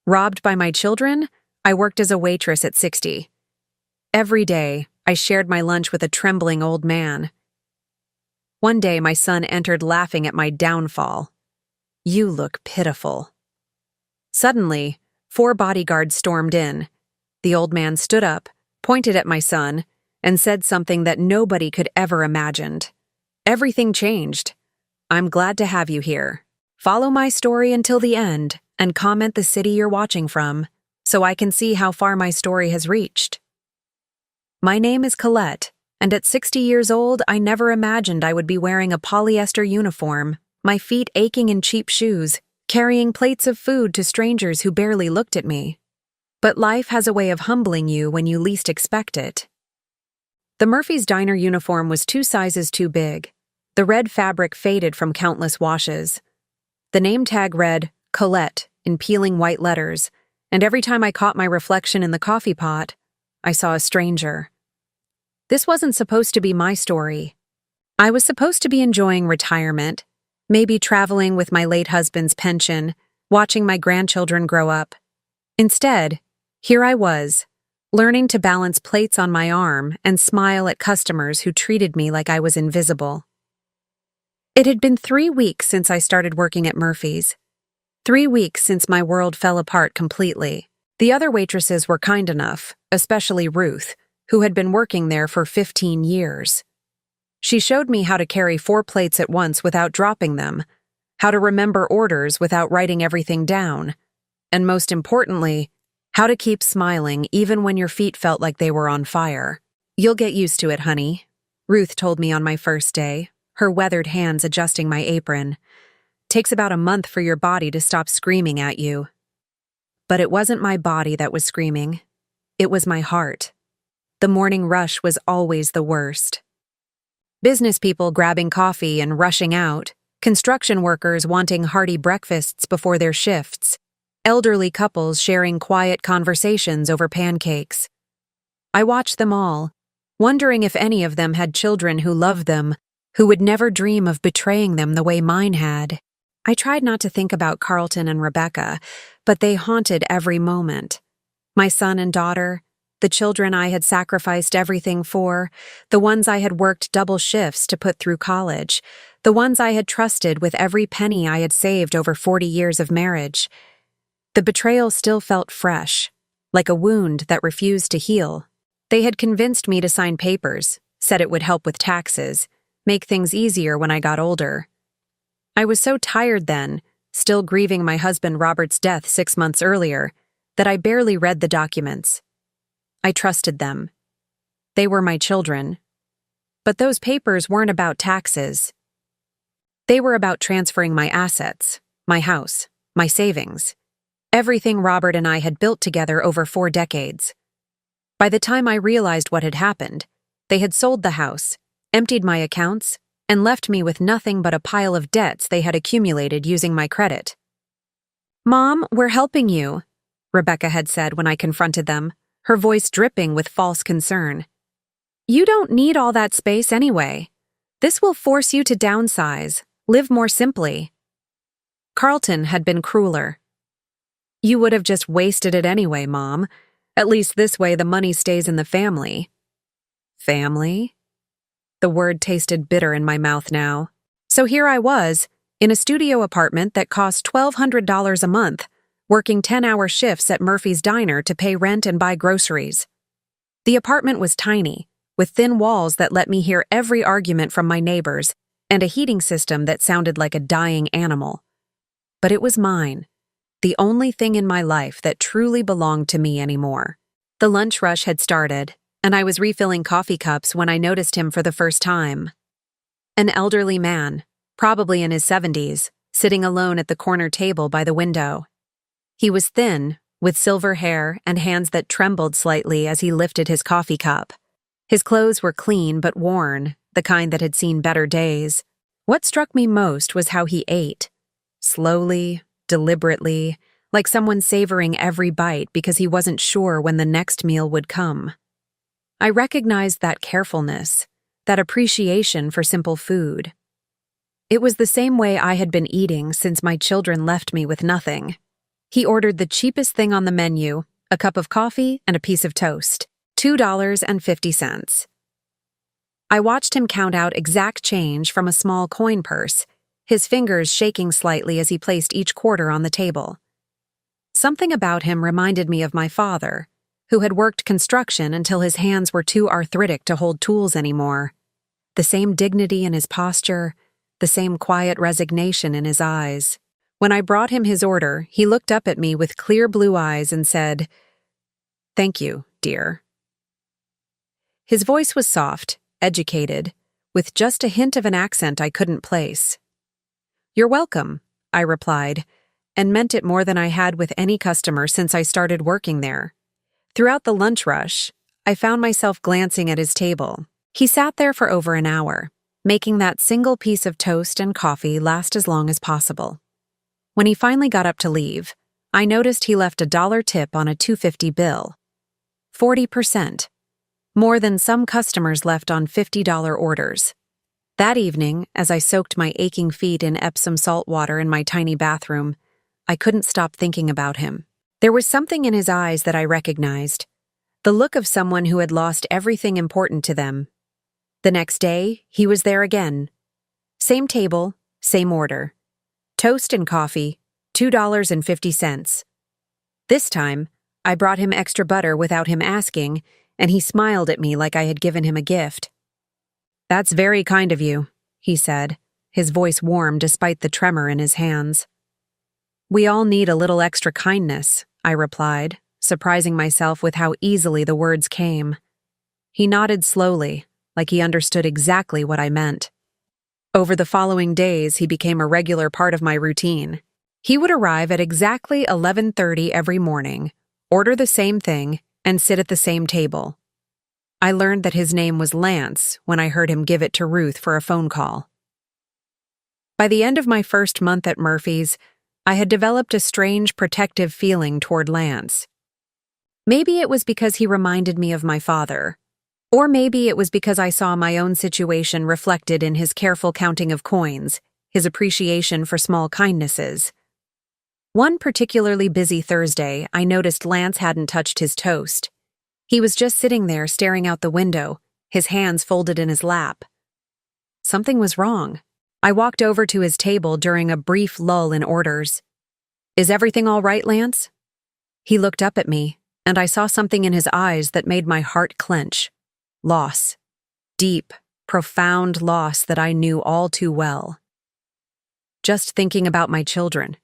Robbed by my children, I worked as a waitress at 60. Every day, I shared my lunch with a trembling old man. One day, my son entered laughing at my downfall. "You look pitiful." Suddenly, 4 bodyguards stormed in. The old man stood up, pointed at my son, and said something that nobody could ever imagined. "Everything changed. I'm glad to have you here. Follow my story until the end and comment the city you're watching from so I can see how far my story has reached." My name is Colette, and at 60 years old, I never imagined I would be wearing a polyester uniform, my feet aching in cheap shoes, carrying plates of food to strangers who barely looked at me. But life has a way of humbling you when you least expect it. The Murphy's Diner uniform was 2 sizes too big. The red fabric faded from countless washes. The name tag read, Colette, in peeling white letters, and every time I caught my reflection in the coffee pot, I saw a stranger. This wasn't supposed to be my story. I was supposed to be enjoying retirement, maybe traveling with my late husband's pension, watching my grandchildren grow up. Instead, here I was, learning to balance plates on my arm and smile at customers who treated me like I was invisible. It had been 3 weeks since I started working at Murphy's. 3 weeks since my world fell apart completely. The other waitresses were kind enough, especially Ruth, who had been working there for 15 years. She showed me how to carry 4 plates at once without dropping them, how to remember orders without writing everything down, and most importantly, how to keep smiling even when your feet felt like they were on fire. "You'll get used to it, honey," Ruth told me on my first day, her weathered hands adjusting my apron. "Takes about a month for your body to stop screaming at you." But it wasn't my body that was screaming. It was my heart. The morning rush was always the worst. Business people grabbing coffee and rushing out, construction workers wanting hearty breakfasts before their shifts, elderly couples sharing quiet conversations over pancakes. I watched them all, wondering if any of them had children who loved them, who would never dream of betraying them the way mine had. I tried not to think about Carlton and Rebecca, but they haunted every moment. My son and daughter, the children I had sacrificed everything for, the ones I had worked double shifts to put through college, the ones I had trusted with every penny I had saved over 40 years of marriage. The betrayal still felt fresh, like a wound that refused to heal. They had convinced me to sign papers, said it would help with taxes, make things easier when I got older. I was so tired then, still grieving my husband Robert's death 6 months earlier, that I barely read the documents. I trusted them. They were my children. But those papers weren't about taxes. They were about transferring my assets, my house, my savings, everything Robert and I had built together over 4 decades. By the time I realized what had happened, they had sold the house, emptied my accounts, and left me with nothing but a pile of debts they had accumulated using my credit. "Mom, we're helping you," Rebecca had said when I confronted them, her voice dripping with false concern. "You don't need all that space anyway. This will force you to downsize, live more simply." Carlton had been crueler. "You would have just wasted it anyway, Mom. At least this way the money stays in the family." Family? The word tasted bitter in my mouth now. So here I was, in a studio apartment that cost $1,200 a month, working 10-hour shifts at Murphy's Diner to pay rent and buy groceries. The apartment was tiny, with thin walls that let me hear every argument from my neighbors, and a heating system that sounded like a dying animal. But it was mine, the only thing in my life that truly belonged to me anymore. The lunch rush had started, and I was refilling coffee cups when I noticed him for the first time. An elderly man, probably in his 70s, sitting alone at the corner table by the window. He was thin, with silver hair and hands that trembled slightly as he lifted his coffee cup. His clothes were clean but worn, the kind that had seen better days. What struck me most was how he ate. Slowly, deliberately, like someone savoring every bite because he wasn't sure when the next meal would come. I recognized that carefulness, that appreciation for simple food. It was the same way I had been eating since my children left me with nothing. He ordered the cheapest thing on the menu, a cup of coffee and a piece of toast, $2.50. I watched him count out exact change from a small coin purse, his fingers shaking slightly as he placed each quarter on the table. Something about him reminded me of my father, who had worked construction until his hands were too arthritic to hold tools anymore. The same dignity in his posture, the same quiet resignation in his eyes. When I brought him his order, he looked up at me with clear blue eyes and said, "Thank you, dear." His voice was soft, educated, with just a hint of an accent I couldn't place. "You're welcome," I replied, and meant it more than I had with any customer since I started working there. Throughout the lunch rush, I found myself glancing at his table. He sat there for over an hour, making that single piece of toast and coffee last as long as possible. When he finally got up to leave, I noticed he left a $1 tip on a $2.50 bill. 40%. More than some customers left on $50 orders. That evening, as I soaked my aching feet in Epsom salt water in my tiny bathroom, I couldn't stop thinking about him. There was something in his eyes that I recognized, the look of someone who had lost everything important to them. The next day, he was there again. Same table, same order. Toast and coffee, $2.50. This time, I brought him extra butter without him asking, and he smiled at me like I had given him a gift. "That's very kind of you," he said, his voice warm despite the tremor in his hands. "We all need a little extra kindness," I replied, surprising myself with how easily the words came. He nodded slowly, like he understood exactly what I meant. Over the following days, he became a regular part of my routine. He would arrive at exactly 11:30 every morning, order the same thing, and sit at the same table. I learned that his name was Lance when I heard him give it to Ruth for a phone call. By the end of my first month at Murphy's, I had developed a strange protective feeling toward Lance. Maybe it was because he reminded me of my father, or maybe it was because I saw my own situation reflected in his careful counting of coins, his appreciation for small kindnesses. One particularly busy Thursday, I noticed Lance hadn't touched his toast. He was just sitting there staring out the window, his hands folded in his lap. Something was wrong. I walked over to his table during a brief lull in orders. "Is everything all right, Lance?" He looked up at me, and I saw something in his eyes that made my heart clench. Loss. Deep, profound loss that I knew all too well. "Just thinking about my children,"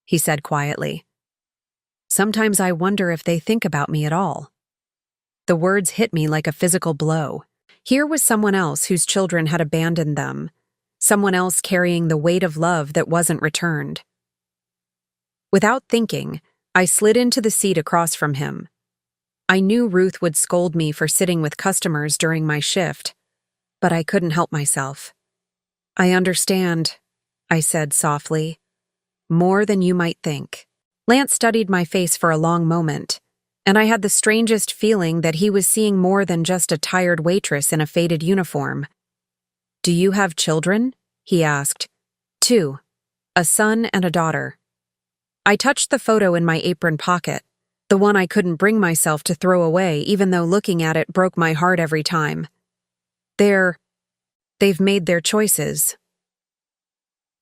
he said quietly. "Sometimes I wonder if they think about me at all." The words hit me like a physical blow. Here was someone else whose children had abandoned them, someone else carrying the weight of love that wasn't returned. Without thinking, I slid into the seat across from him. I knew Ruth would scold me for sitting with customers during my shift, but I couldn't help myself. "I understand," I said softly. "More than you might think." Lance studied my face for a long moment, and I had the strangest feeling that he was seeing more than just a tired waitress in a faded uniform. "Do you have children?" he asked. "Two. A son and a daughter." I touched the photo in my apron pocket, the one I couldn't bring myself to throw away even though looking at it broke my heart every time. They've made their choices."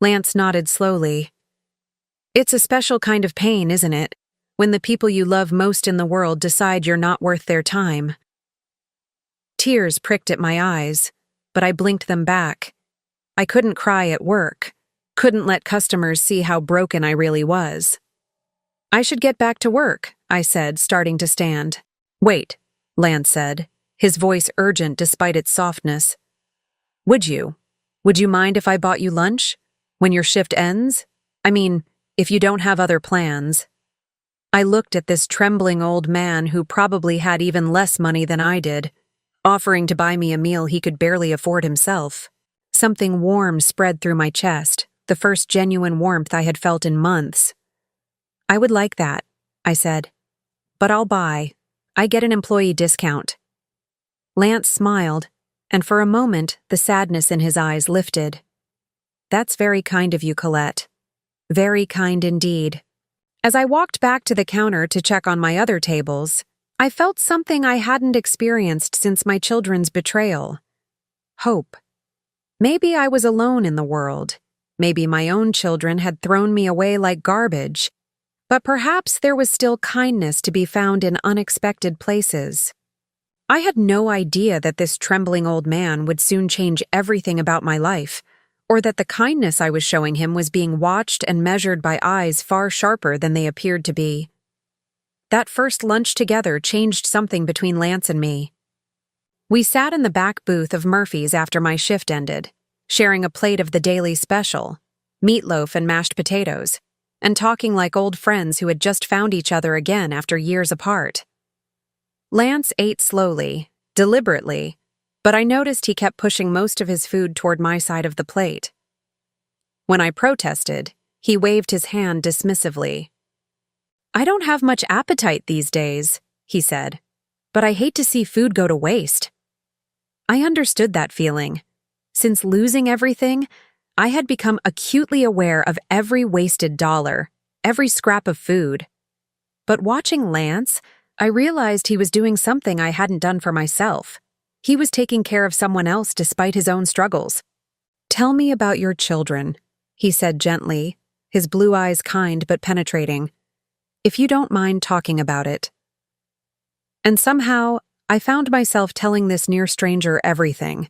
Lance nodded slowly. "It's a special kind of pain, isn't it, when the people you love most in the world decide you're not worth their time?" Tears pricked at my eyes, but I blinked them back. I couldn't cry at work, couldn't let customers see how broken I really was. "I should get back to work," I said, starting to stand. "Wait," Lance said, his voice urgent despite its softness. Would you mind if I bought you lunch? When your shift ends? I mean, if you don't have other plans." I looked at this trembling old man who probably had even less money than I did, offering to buy me a meal he could barely afford himself. Something warm spread through my chest, the first genuine warmth I had felt in months. "I would like that," I said. "But I'll buy. I get an employee discount." Lance smiled, and for a moment the sadness in his eyes lifted. "That's very kind of you, Colette. Very kind indeed. As I walked back to the counter to check on my other tables, I felt something I hadn't experienced since my children's betrayal. Hope. Maybe I was alone in the world. Maybe my own children had thrown me away like garbage. But perhaps there was still kindness to be found in unexpected places. I had no idea that this trembling old man would soon change everything about my life, or that the kindness I was showing him was being watched and measured by eyes far sharper than they appeared to be. That first lunch together changed something between Lance and me. We sat in the back booth of Murphy's after my shift ended, sharing a plate of the daily special, meatloaf and mashed potatoes, and talking like old friends who had just found each other again after years apart. Lance ate slowly, deliberately, but I noticed he kept pushing most of his food toward my side of the plate. When I protested, he waved his hand dismissively. "I don't have much appetite these days," he said, "but I hate to see food go to waste." I understood that feeling. Since losing everything, I had become acutely aware of every wasted dollar, every scrap of food. But watching Lance, I realized he was doing something I hadn't done for myself. He was taking care of someone else despite his own struggles. "Tell me about your children," he said gently, his blue eyes kind but penetrating. "If you don't mind talking about it." And somehow, I found myself telling this near stranger everything.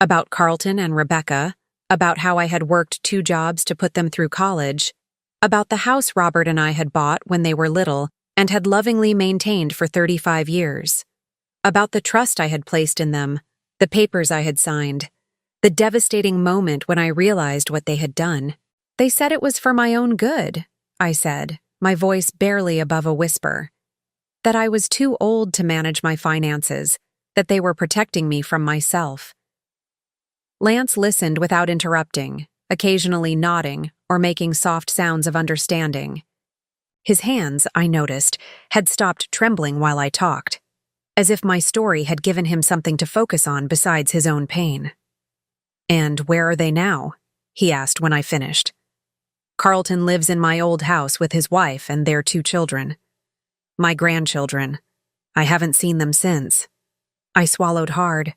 About Carlton and Rebecca, about how I had worked 2 jobs to put them through college, about the house Robert and I had bought when they were little and had lovingly maintained for 35 years, about the trust I had placed in them, the papers I had signed, the devastating moment when I realized what they had done. "They said it was for my own good," I said, my voice barely above a whisper. That I was too old to manage my finances, that they were protecting me from myself. Lance listened without interrupting, occasionally nodding or making soft sounds of understanding. His hands, I noticed, had stopped trembling while I talked, as if my story had given him something to focus on besides his own pain. "And where are they now?" he asked when I finished. "Carlton lives in my old house with his wife and their 2 children. My grandchildren. I haven't seen them since." I swallowed hard.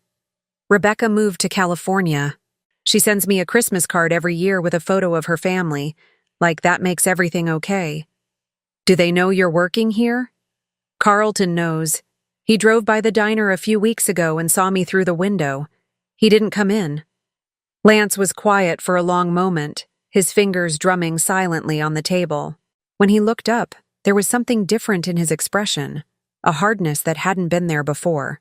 "Rebecca moved to California. She sends me a Christmas card every year with a photo of her family, like that makes everything okay." "Do they know you're working here?" "Carlton knows. He drove by the diner a few weeks ago and saw me through the window. He didn't come in." Lance was quiet for a long moment, his fingers drumming silently on the table. When he looked up, there was something different in his expression, a hardness that hadn't been there before.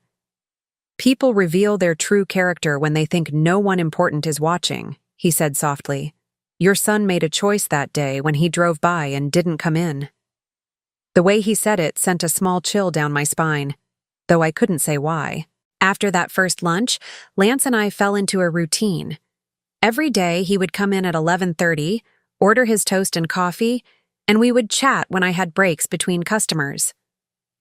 "People reveal their true character when they think no one important is watching," he said softly. "Your son made a choice that day when he drove by and didn't come in." The way he said it sent a small chill down my spine, though I couldn't say why. After that first lunch, Lance and I fell into a routine. Every day he would come in at 11:30, order his toast and coffee, and we would chat when I had breaks between customers.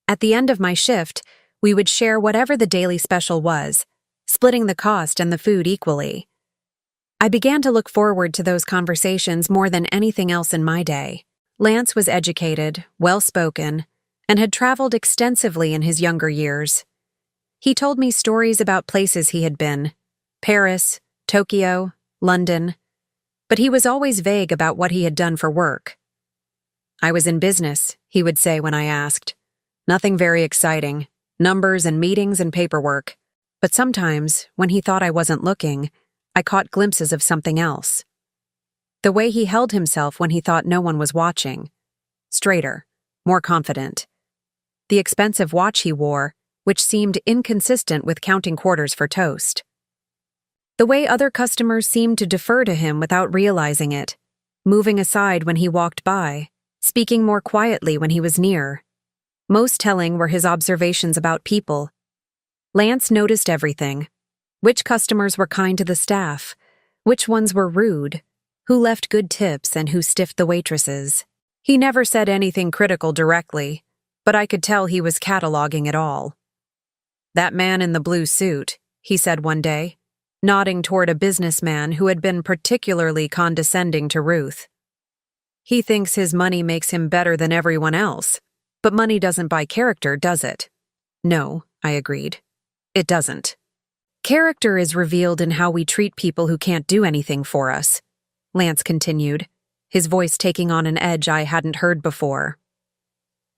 At the end of my shift, we would share whatever the daily special was, splitting the cost and the food equally. I began to look forward to those conversations more than anything else in my day. Lance was educated, well-spoken, and had traveled extensively in his younger years. He told me stories about places he had been, Paris, Tokyo, London, but he was always vague about what he had done for work. "I was in business," he would say when I asked. "Nothing very exciting, numbers and meetings and paperwork." But sometimes, when he thought I wasn't looking, I caught glimpses of something else. The way he held himself when he thought no one was watching. Straighter, more confident. The expensive watch he wore, which seemed inconsistent with counting quarters for toast. The way other customers seemed to defer to him without realizing it, moving aside when he walked by, speaking more quietly when he was near. Most telling were his observations about people. Lance noticed everything. Which customers were kind to the staff, which ones were rude, who left good tips and who stiffed the waitresses. He never said anything critical directly, but I could tell he was cataloging it all. "That man in the blue suit," he said one day, nodding toward a businessman who had been particularly condescending to Ruth. He thinks his money makes him better than everyone else. But money doesn't buy character, does it? No, I agreed. It doesn't. Character is revealed in how we treat people who can't do anything for us, Lance continued, his voice taking on an edge I hadn't heard before.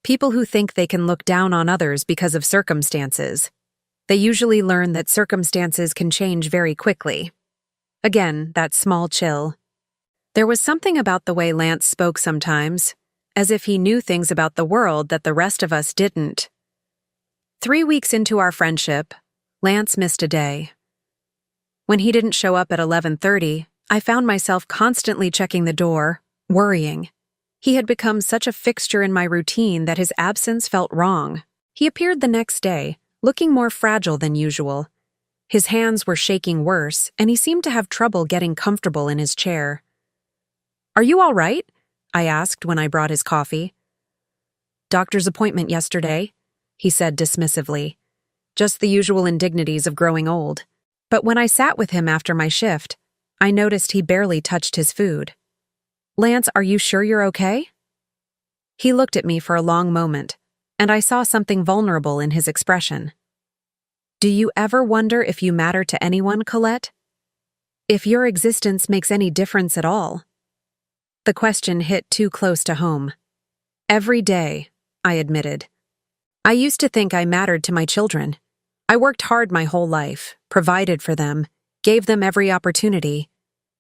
People who think they can look down on others because of circumstances. They usually learn that circumstances can change very quickly. Again, that small chill. There was something about the way Lance spoke sometimes, as if he knew things about the world that the rest of us didn't. 3 weeks into our friendship, Lance missed a day. When he didn't show up at 11:30, I found myself constantly checking the door, worrying. He had become such a fixture in my routine that his absence felt wrong. He appeared the next day, looking more fragile than usual. His hands were shaking worse, and he seemed to have trouble getting comfortable in his chair. "Are you all right?" I asked when I brought his coffee. "Doctor's appointment yesterday," he said dismissively. Just the usual indignities of growing old. But when I sat with him after my shift, I noticed he barely touched his food. "Lance, are you sure you're okay?" He looked at me for a long moment, and I saw something vulnerable in his expression. "Do you ever wonder if you matter to anyone, Colette? If your existence makes any difference at all?" The question hit too close to home. "Every day," I admitted. "I used to think I mattered to my children. I worked hard my whole life, provided for them, gave them every opportunity.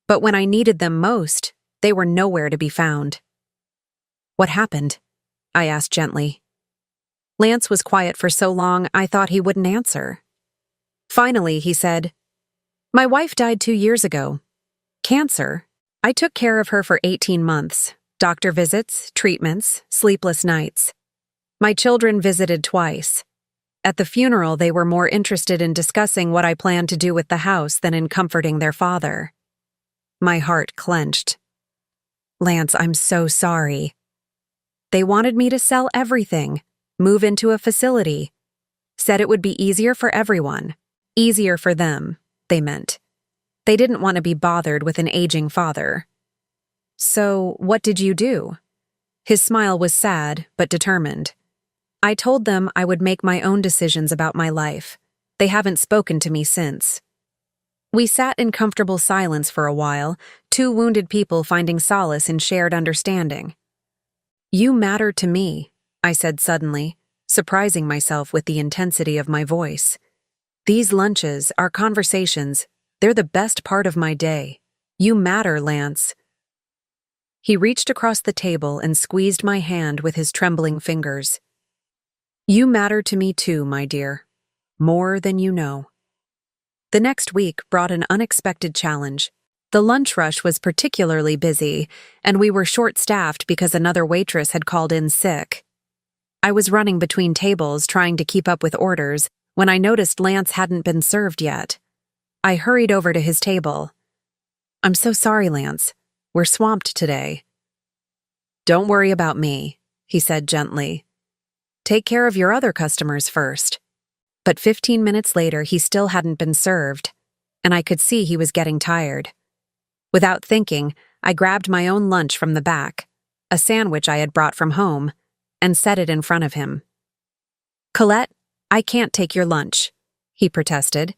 But when I needed them most, they were nowhere to be found." "What happened?" I asked gently. Lance was quiet for so long I thought he wouldn't answer. Finally, he said, "My wife died 2 years ago. Cancer. I took care of her for 18 months. Doctor visits, treatments, sleepless nights. My children visited twice. At the funeral, they were more interested in discussing what I planned to do with the house than in comforting their father." My heart clenched. "Lance, I'm so sorry." "They wanted me to sell everything, move into a facility. Said it would be easier for everyone. Easier for them, they meant. They didn't want to be bothered with an aging father." "So, what did you do?" His smile was sad, but determined. "I told them I would make my own decisions about my life. They haven't spoken to me since." We sat in comfortable silence for a while, two wounded people finding solace in shared understanding. "You matter to me," I said suddenly, surprising myself with the intensity of my voice. "These lunches, our conversations, they're the best part of my day. You matter, Lance." He reached across the table and squeezed my hand with his trembling fingers. "You matter to me too, my dear. More than you know." The next week brought an unexpected challenge. The lunch rush was particularly busy, and we were short-staffed because another waitress had called in sick. I was running between tables trying to keep up with orders when I noticed Lance hadn't been served yet. I hurried over to his table. "I'm so sorry, Lance. We're swamped today." "Don't worry about me," he said gently. "Take care of your other customers first." But 15 minutes later, he still hadn't been served, and I could see he was getting tired. Without thinking, I grabbed my own lunch from the back, a sandwich I had brought from home, and set it in front of him. "Colette, I can't take your lunch," he protested.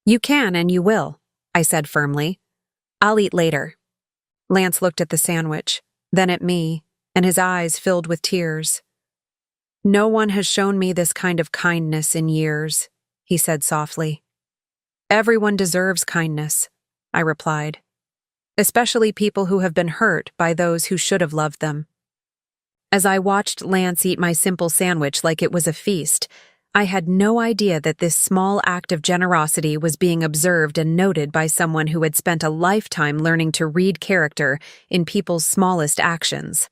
"You can and you will," I said firmly. "I'll eat later." Lance looked at the sandwich, then at me, and his eyes filled with tears. "No one has shown me this kind of kindness in years," he said softly. "Everyone deserves kindness," I replied. "Especially people who have been hurt by those who should have loved them." As I watched Lance eat my simple sandwich like it was a feast, I had no idea that this small act of generosity was being observed and noted by someone who had spent a lifetime learning to read character in people's smallest actions.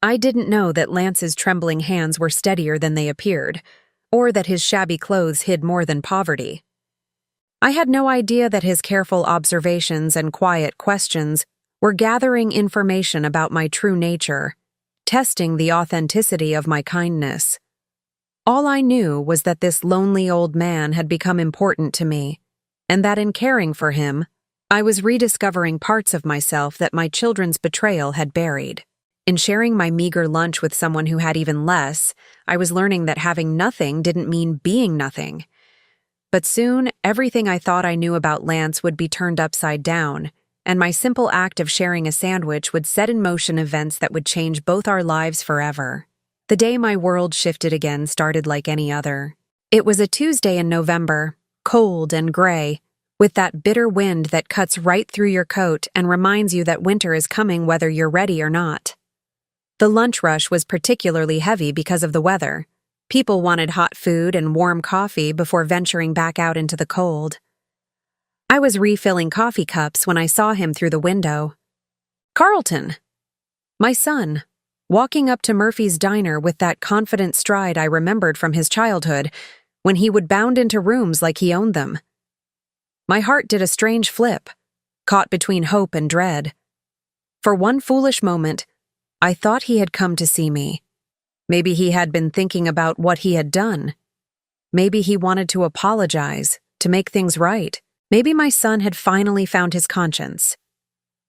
I didn't know that Lance's trembling hands were steadier than they appeared, or that his shabby clothes hid more than poverty. I had no idea that his careful observations and quiet questions were gathering information about my true nature, testing the authenticity of my kindness. All I knew was that this lonely old man had become important to me, and that in caring for him, I was rediscovering parts of myself that my children's betrayal had buried. In sharing my meager lunch with someone who had even less, I was learning that having nothing didn't mean being nothing. But soon, everything I thought I knew about Lance would be turned upside down, and my simple act of sharing a sandwich would set in motion events that would change both our lives forever. The day my world shifted again started like any other. It was a Tuesday in November, cold and gray, with that bitter wind that cuts right through your coat and reminds you that winter is coming whether you're ready or not. The lunch rush was particularly heavy because of the weather. People wanted hot food and warm coffee before venturing back out into the cold. I was refilling coffee cups when I saw him through the window. Carlton! My son, walking up to Murphy's diner with that confident stride I remembered from his childhood, when he would bound into rooms like he owned them. My heart did a strange flip, caught between hope and dread. For one foolish moment, I thought he had come to see me. Maybe he had been thinking about what he had done. Maybe he wanted to apologize, to make things right. Maybe my son had finally found his conscience.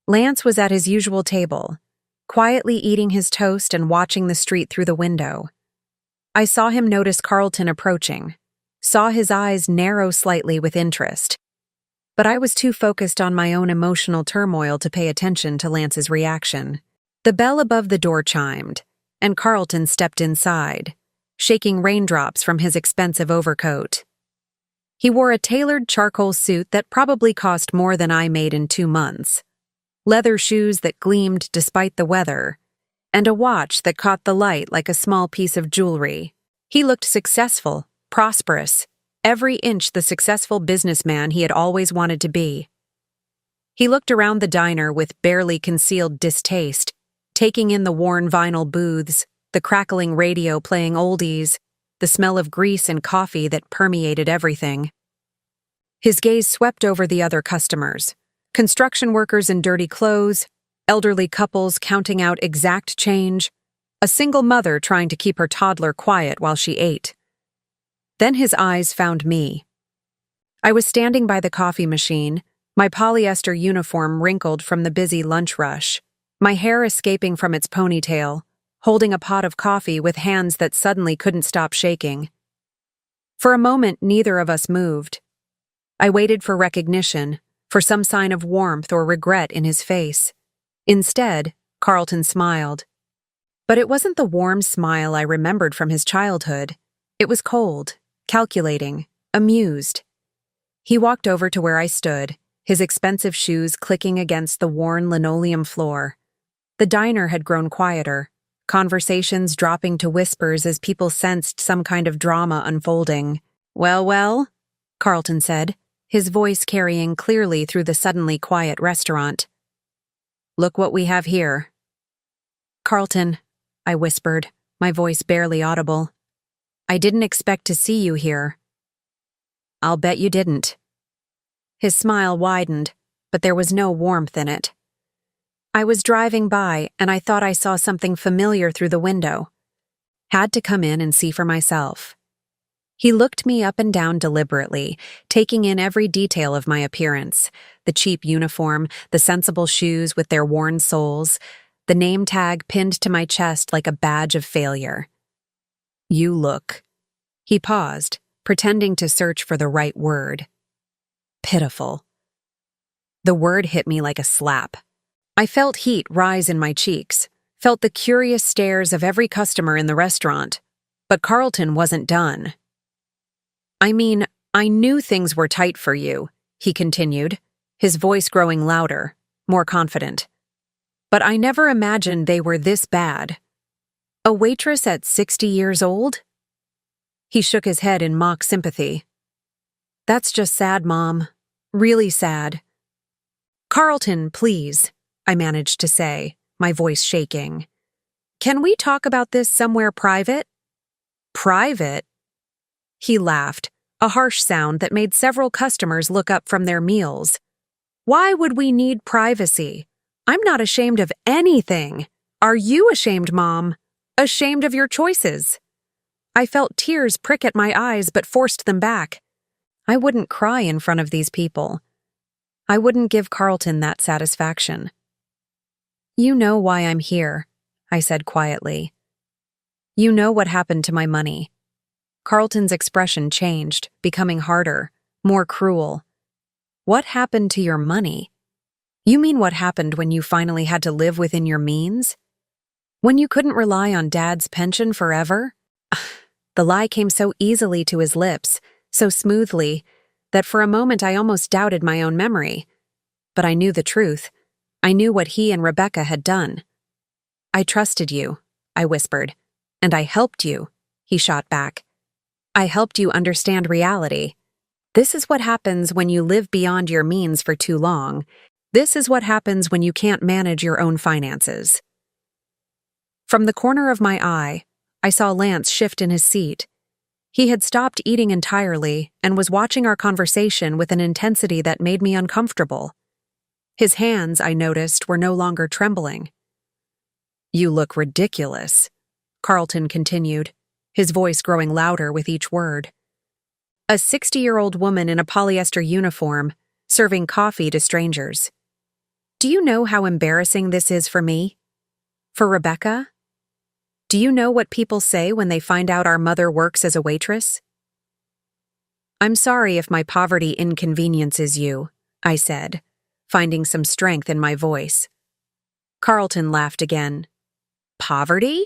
Lance was at his usual table, quietly eating his toast and watching the street through the window. I saw him notice Carlton approaching, saw his eyes narrow slightly with interest. But I was too focused on my own emotional turmoil to pay attention to Lance's reaction. The bell above the door chimed, and Carlton stepped inside, shaking raindrops from his expensive overcoat. He wore a tailored charcoal suit that probably cost more than I made in 2 months, leather shoes that gleamed despite the weather, and a watch that caught the light like a small piece of jewelry. He looked successful, prosperous, every inch the successful businessman he had always wanted to be. He looked around the diner with barely concealed distaste, taking in the worn vinyl booths, the crackling radio playing oldies, the smell of grease and coffee that permeated everything. His gaze swept over the other customers, construction workers in dirty clothes, elderly couples counting out exact change, a single mother trying to keep her toddler quiet while she ate. Then his eyes found me. I was standing by the coffee machine, my polyester uniform wrinkled from the busy lunch rush, my hair escaping from its ponytail, holding a pot of coffee with hands that suddenly couldn't stop shaking. For a moment, neither of us moved. I waited for recognition, for some sign of warmth or regret in his face. Instead, Carlton smiled. But it wasn't the warm smile I remembered from his childhood. It was cold, calculating, amused. He walked over to where I stood, his expensive shoes clicking against the worn linoleum floor. The diner had grown quieter, conversations dropping to whispers as people sensed some kind of drama unfolding. Well, Carlton said, his voice carrying clearly through the suddenly quiet restaurant. Look what we have here. Carlton, I whispered, my voice barely audible. I didn't expect to see you here. I'll bet you didn't. His smile widened, but there was no warmth in it. I was driving by, and I thought I saw something familiar through the window. Had to come in and see for myself. He looked me up and down deliberately, taking in every detail of my appearance, the cheap uniform, the sensible shoes with their worn soles, the name tag pinned to my chest like a badge of failure. You look. He paused, pretending to search for the right word. Pitiful. The word hit me like a slap. I felt heat rise in my cheeks, felt the curious stares of every customer in the restaurant. But Carlton wasn't done. I mean, I knew things were tight for you, he continued, his voice growing louder, more confident. But I never imagined they were this bad. A waitress at 60 years old? He shook his head in mock sympathy. That's just sad, Mom. Really sad. Carlton, please, I managed to say, my voice shaking. Can we talk about this somewhere private? Private? He laughed, a harsh sound that made several customers look up from their meals. Why would we need privacy? I'm not ashamed of anything. Are you ashamed, Mom? Ashamed of your choices? I felt tears prick at my eyes but forced them back. I wouldn't cry in front of these people. I wouldn't give Carlton that satisfaction. You know why I'm here, I said quietly. You know what happened to my money. Carlton's expression changed, becoming harder, more cruel. What happened to your money? You mean what happened when you finally had to live within your means? When you couldn't rely on Dad's pension forever? The lie came so easily to his lips, so smoothly, that for a moment I almost doubted my own memory. But I knew the truth. I knew what he and Rebecca had done. I trusted you, I whispered. And I helped you, he shot back. I helped you understand reality. This is what happens when you live beyond your means for too long. This is what happens when you can't manage your own finances. From the corner of my eye, I saw Lance shift in his seat. He had stopped eating entirely and was watching our conversation with an intensity that made me uncomfortable. His hands, I noticed, were no longer trembling. You look ridiculous, Carlton continued, his voice growing louder with each word. A 60-year-old woman in a polyester uniform, serving coffee to strangers. Do you know how embarrassing this is for me? For Rebecca? Do you know what people say when they find out our mother works as a waitress? I'm sorry if my poverty inconveniences you, I said, finding some strength in my voice. Carlton laughed again. Poverty?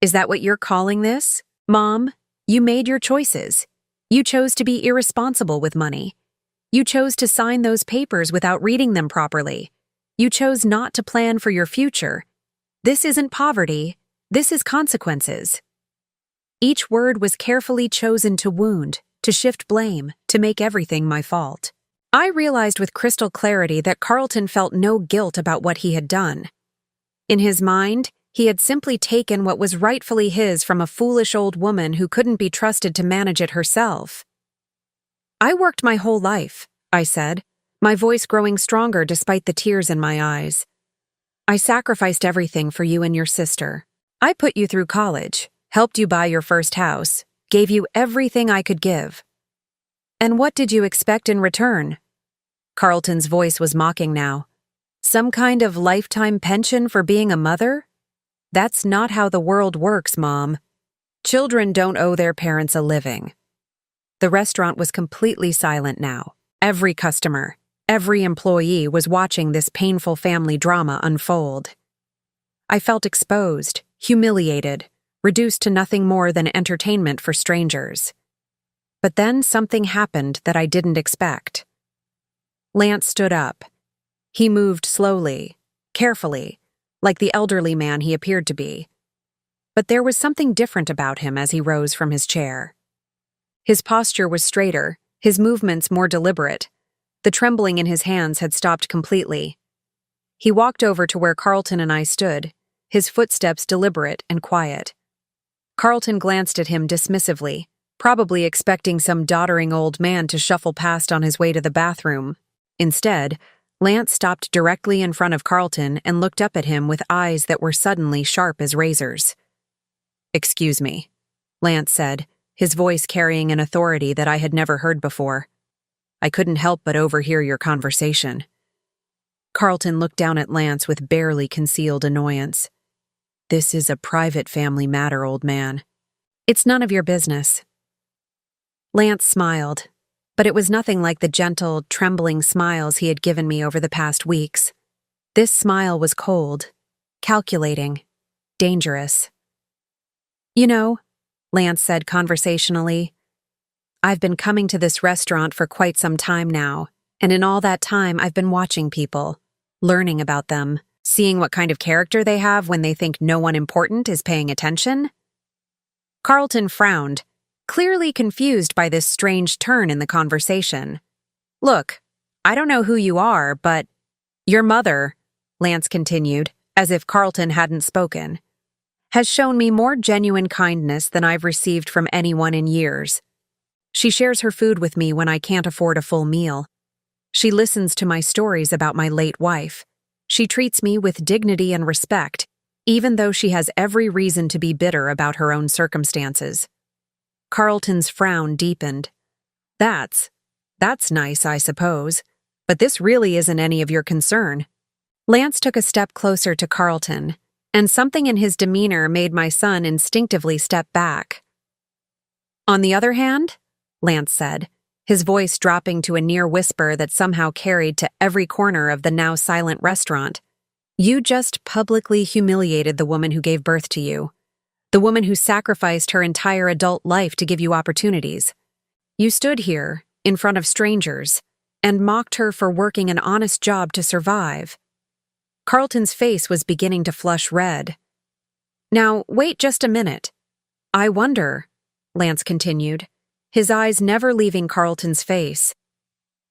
Is that what you're calling this? Mom, you made your choices. You chose to be irresponsible with money. You chose to sign those papers without reading them properly. You chose not to plan for your future. This isn't poverty. This is consequences. Each word was carefully chosen to wound, to shift blame, to make everything my fault. I realized with crystal clarity that Carlton felt no guilt about what he had done. In his mind, he had simply taken what was rightfully his from a foolish old woman who couldn't be trusted to manage it herself. I worked my whole life, I said, my voice growing stronger despite the tears in my eyes. I sacrificed everything for you and your sister. I put you through college, helped you buy your first house, gave you everything I could give. And what did you expect in return? Carlton's voice was mocking now. Some kind of lifetime pension for being a mother? That's not how the world works, Mom. Children don't owe their parents a living. The restaurant was completely silent now. Every customer, every employee was watching this painful family drama unfold. I felt exposed, humiliated, reduced to nothing more than entertainment for strangers. But then something happened that I didn't expect. Lance stood up. He moved slowly, carefully, like the elderly man he appeared to be. But there was something different about him as he rose from his chair. His posture was straighter, his movements more deliberate. The trembling in his hands had stopped completely. He walked over to where Carlton and I stood, his footsteps deliberate and quiet. Carlton glanced at him dismissively, probably expecting some doddering old man to shuffle past on his way to the bathroom. Instead, Lance stopped directly in front of Carlton and looked up at him with eyes that were suddenly sharp as razors. Excuse me, Lance said, his voice carrying an authority that I had never heard before. I couldn't help but overhear your conversation. Carlton looked down at Lance with barely concealed annoyance. This is a private family matter, old man. It's none of your business. Lance smiled, but it was nothing like the gentle, trembling smiles he had given me over the past weeks. This smile was cold, calculating, dangerous. You know, Lance said conversationally, I've been coming to this restaurant for quite some time now, and in all that time I've been watching people, learning about them, seeing what kind of character they have when they think no one important is paying attention. Carlton frowned, clearly confused by this strange turn in the conversation. Look, I don't know who you are, but your mother, Lance continued, as if Carlton hadn't spoken, has shown me more genuine kindness than I've received from anyone in years. She shares her food with me when I can't afford a full meal. She listens to my stories about my late wife. She treats me with dignity and respect, even though she has every reason to be bitter about her own circumstances. Carlton's frown deepened. That's nice, I suppose. but this really isn't any of your concern." Lance took a step closer to Carlton, and something in his demeanor made my son instinctively step back. "On the other hand," Lance said, his voice dropping to a near whisper that somehow carried to every corner of the now silent restaurant, "you just publicly humiliated the woman who gave birth to you, the woman who sacrificed her entire adult life to give you opportunities. You stood here, in front of strangers, and mocked her for working an honest job to survive." Carlton's face was beginning to flush red. "Now, wait just a minute. I wonder," Lance continued, his eyes never leaving Carlton's face,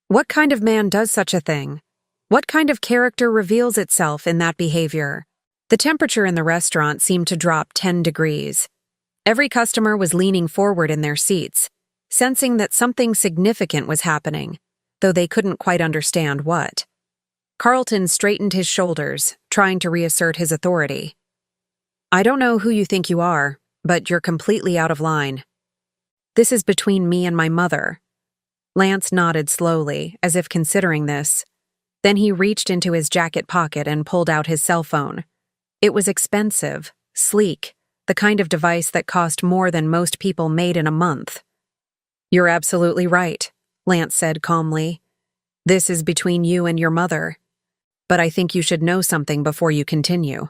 "what kind of man does such a thing? What kind of character reveals itself in that behavior?" The temperature in the restaurant seemed to drop 10 degrees. Every customer was leaning forward in their seats, sensing that something significant was happening, though they couldn't quite understand what. Carlton straightened his shoulders, trying to reassert his authority. "I don't know who you think you are, but you're completely out of line. This is between me and my mother." Lance nodded slowly, as if considering this. Then he reached into his jacket pocket and pulled out his cell phone. It was expensive, sleek, the kind of device that cost more than most people made in a month. "You're absolutely right," Lance said calmly. "This is between you and your mother. But I think you should know something before you continue."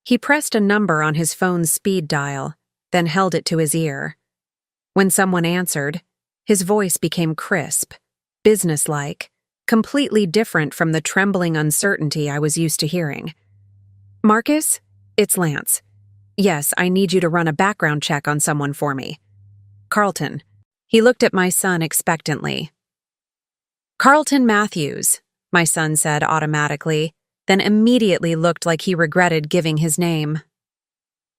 He pressed a number on his phone's speed dial, then held it to his ear. When someone answered, his voice became crisp, businesslike, completely different from the trembling uncertainty I was used to hearing. "Marcus, it's Lance. Yes, I need you to run a background check on someone for me." "Carlton." He looked at my son expectantly. "Carlton Matthews," my son said automatically, then immediately looked like he regretted giving his name.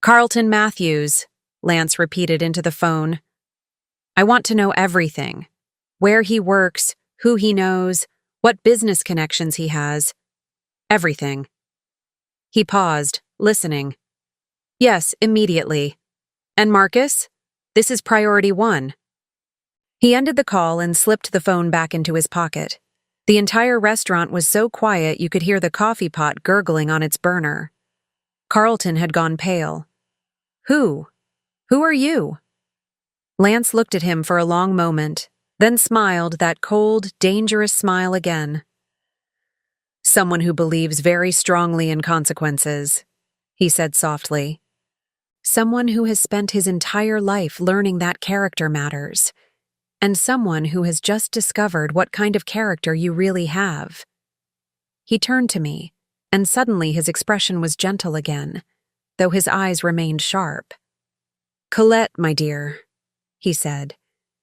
"Carlton Matthews," Lance repeated into the phone. "I want to know everything. Where he works, who he knows, what business connections he has. Everything." He paused, listening. "Yes, immediately. And Marcus, this is priority 1. He ended the call and slipped the phone back into his pocket. The entire restaurant was so quiet you could hear the coffee pot gurgling on its burner. Carlton had gone pale. "Who? Who are you?" Lance looked at him for a long moment, then smiled that cold, dangerous smile again. "Someone who believes very strongly in consequences," he said softly. "Someone who has spent his entire life learning that character matters. And someone who has just discovered what kind of character you really have." He turned to me, and suddenly his expression was gentle again, though his eyes remained sharp. "Colette, my dear," he said,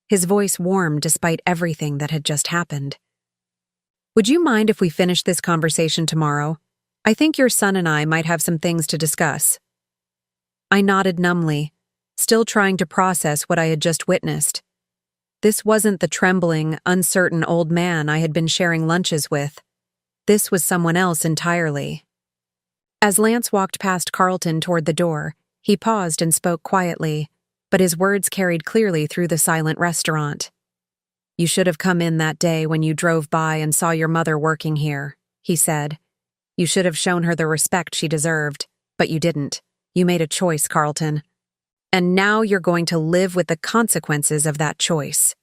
his voice warm despite everything that had just happened. "Would you mind if we finish this conversation tomorrow? I think your son and I might have some things to discuss." I nodded numbly, still trying to process what I had just witnessed. This wasn't the trembling, uncertain old man I had been sharing lunches with. This was someone else entirely. As Lance walked past Carlton toward the door, he paused and spoke quietly, but his words carried clearly through the silent restaurant. "You should have come in that day when you drove by and saw your mother working here," he said. "You should have shown her the respect she deserved, but you didn't. You made a choice, Carlton. And now you're going to live with the consequences of that choice."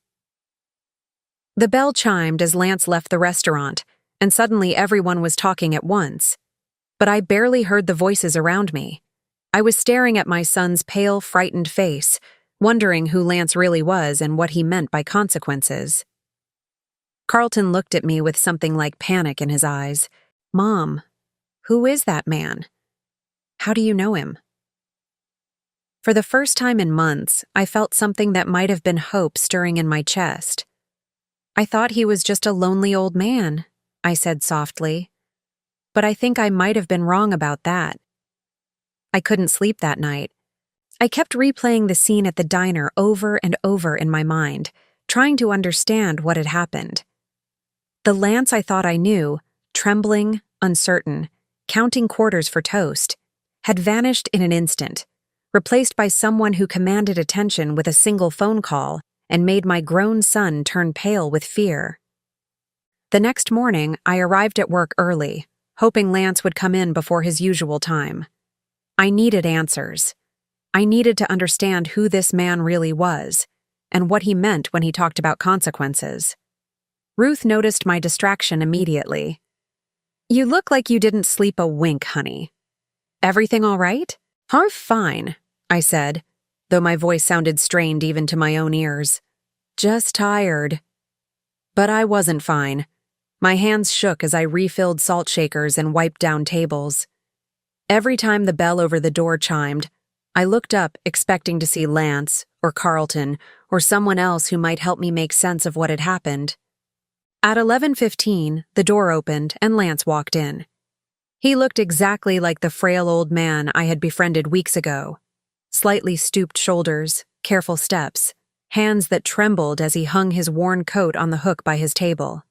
The bell chimed as Lance left the restaurant, and suddenly everyone was talking at once. But I barely heard the voices around me. I was staring at my son's pale, frightened face, wondering who Lance really was and what he meant by consequences. Carlton looked at me with something like panic in his eyes. "Mom, who is that man? How do you know him?" For the first time in months, I felt something that might have been hope stirring in my chest. "I thought he was just a lonely old man," I said softly. But I think I might have been wrong about that. I couldn't sleep that night. I kept replaying the scene at the diner over and over in my mind, trying to understand what had happened. The Lance I thought I knew, trembling, uncertain, counting quarters for toast, had vanished in an instant, replaced by someone who commanded attention with a single phone call and made my grown son turn pale with fear. The next morning, I arrived at work early, hoping Lance would come in before his usual time. I needed answers. I needed to understand who this man really was, and what he meant when he talked about consequences. Ruth noticed my distraction immediately. "You look like you didn't sleep a wink, honey. Everything all right?" "Oh, fine," I said, though my voice sounded strained even to my own ears. "Just tired." But I wasn't fine. My hands shook as I refilled salt shakers and wiped down tables. Every time the bell over the door chimed, I looked up expecting to see Lance or Carlton or someone else who might help me make sense of what had happened. At 11:15, the door opened and Lance walked in. He looked exactly like the frail old man I had befriended weeks ago. Slightly stooped shoulders, careful steps, hands that trembled as he hung his worn coat on the hook by his table.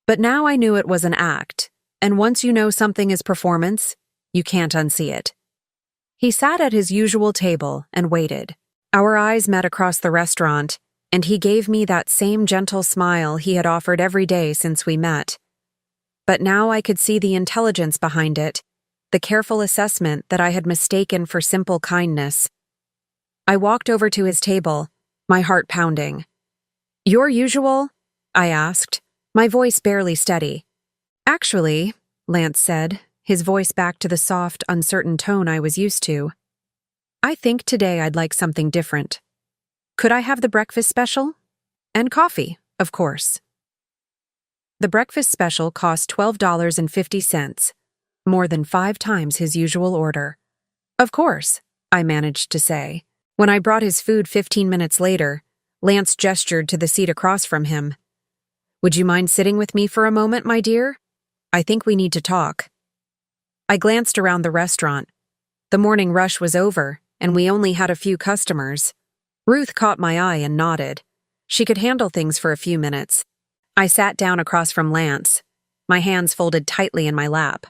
But now I knew it was an act, and once you know something is performance, you can't unsee it. He sat at his usual table and waited. Our eyes met across the restaurant, and he gave me that same gentle smile he had offered every day since we met. But now I could see the intelligence behind it, the careful assessment that I had mistaken for simple kindness. I walked over to his table, my heart pounding. "Your usual?" I asked, my voice barely steady. "Actually," Lance said, his voice back to the soft, uncertain tone I was used to, "I think today I'd like something different. Could I have the breakfast special? And coffee, of course." The breakfast special cost $12.50, more than 5 times his usual order. "Of course," I managed to say. When I brought his food 15 minutes later, Lance gestured to the seat across from him. "Would you mind sitting with me for a moment, my dear? I think we need to talk." I glanced around the restaurant. The morning rush was over, and we only had a few customers. Ruth caught my eye and nodded. She could handle things for a few minutes. I sat down across from Lance, my hands folded tightly in my lap.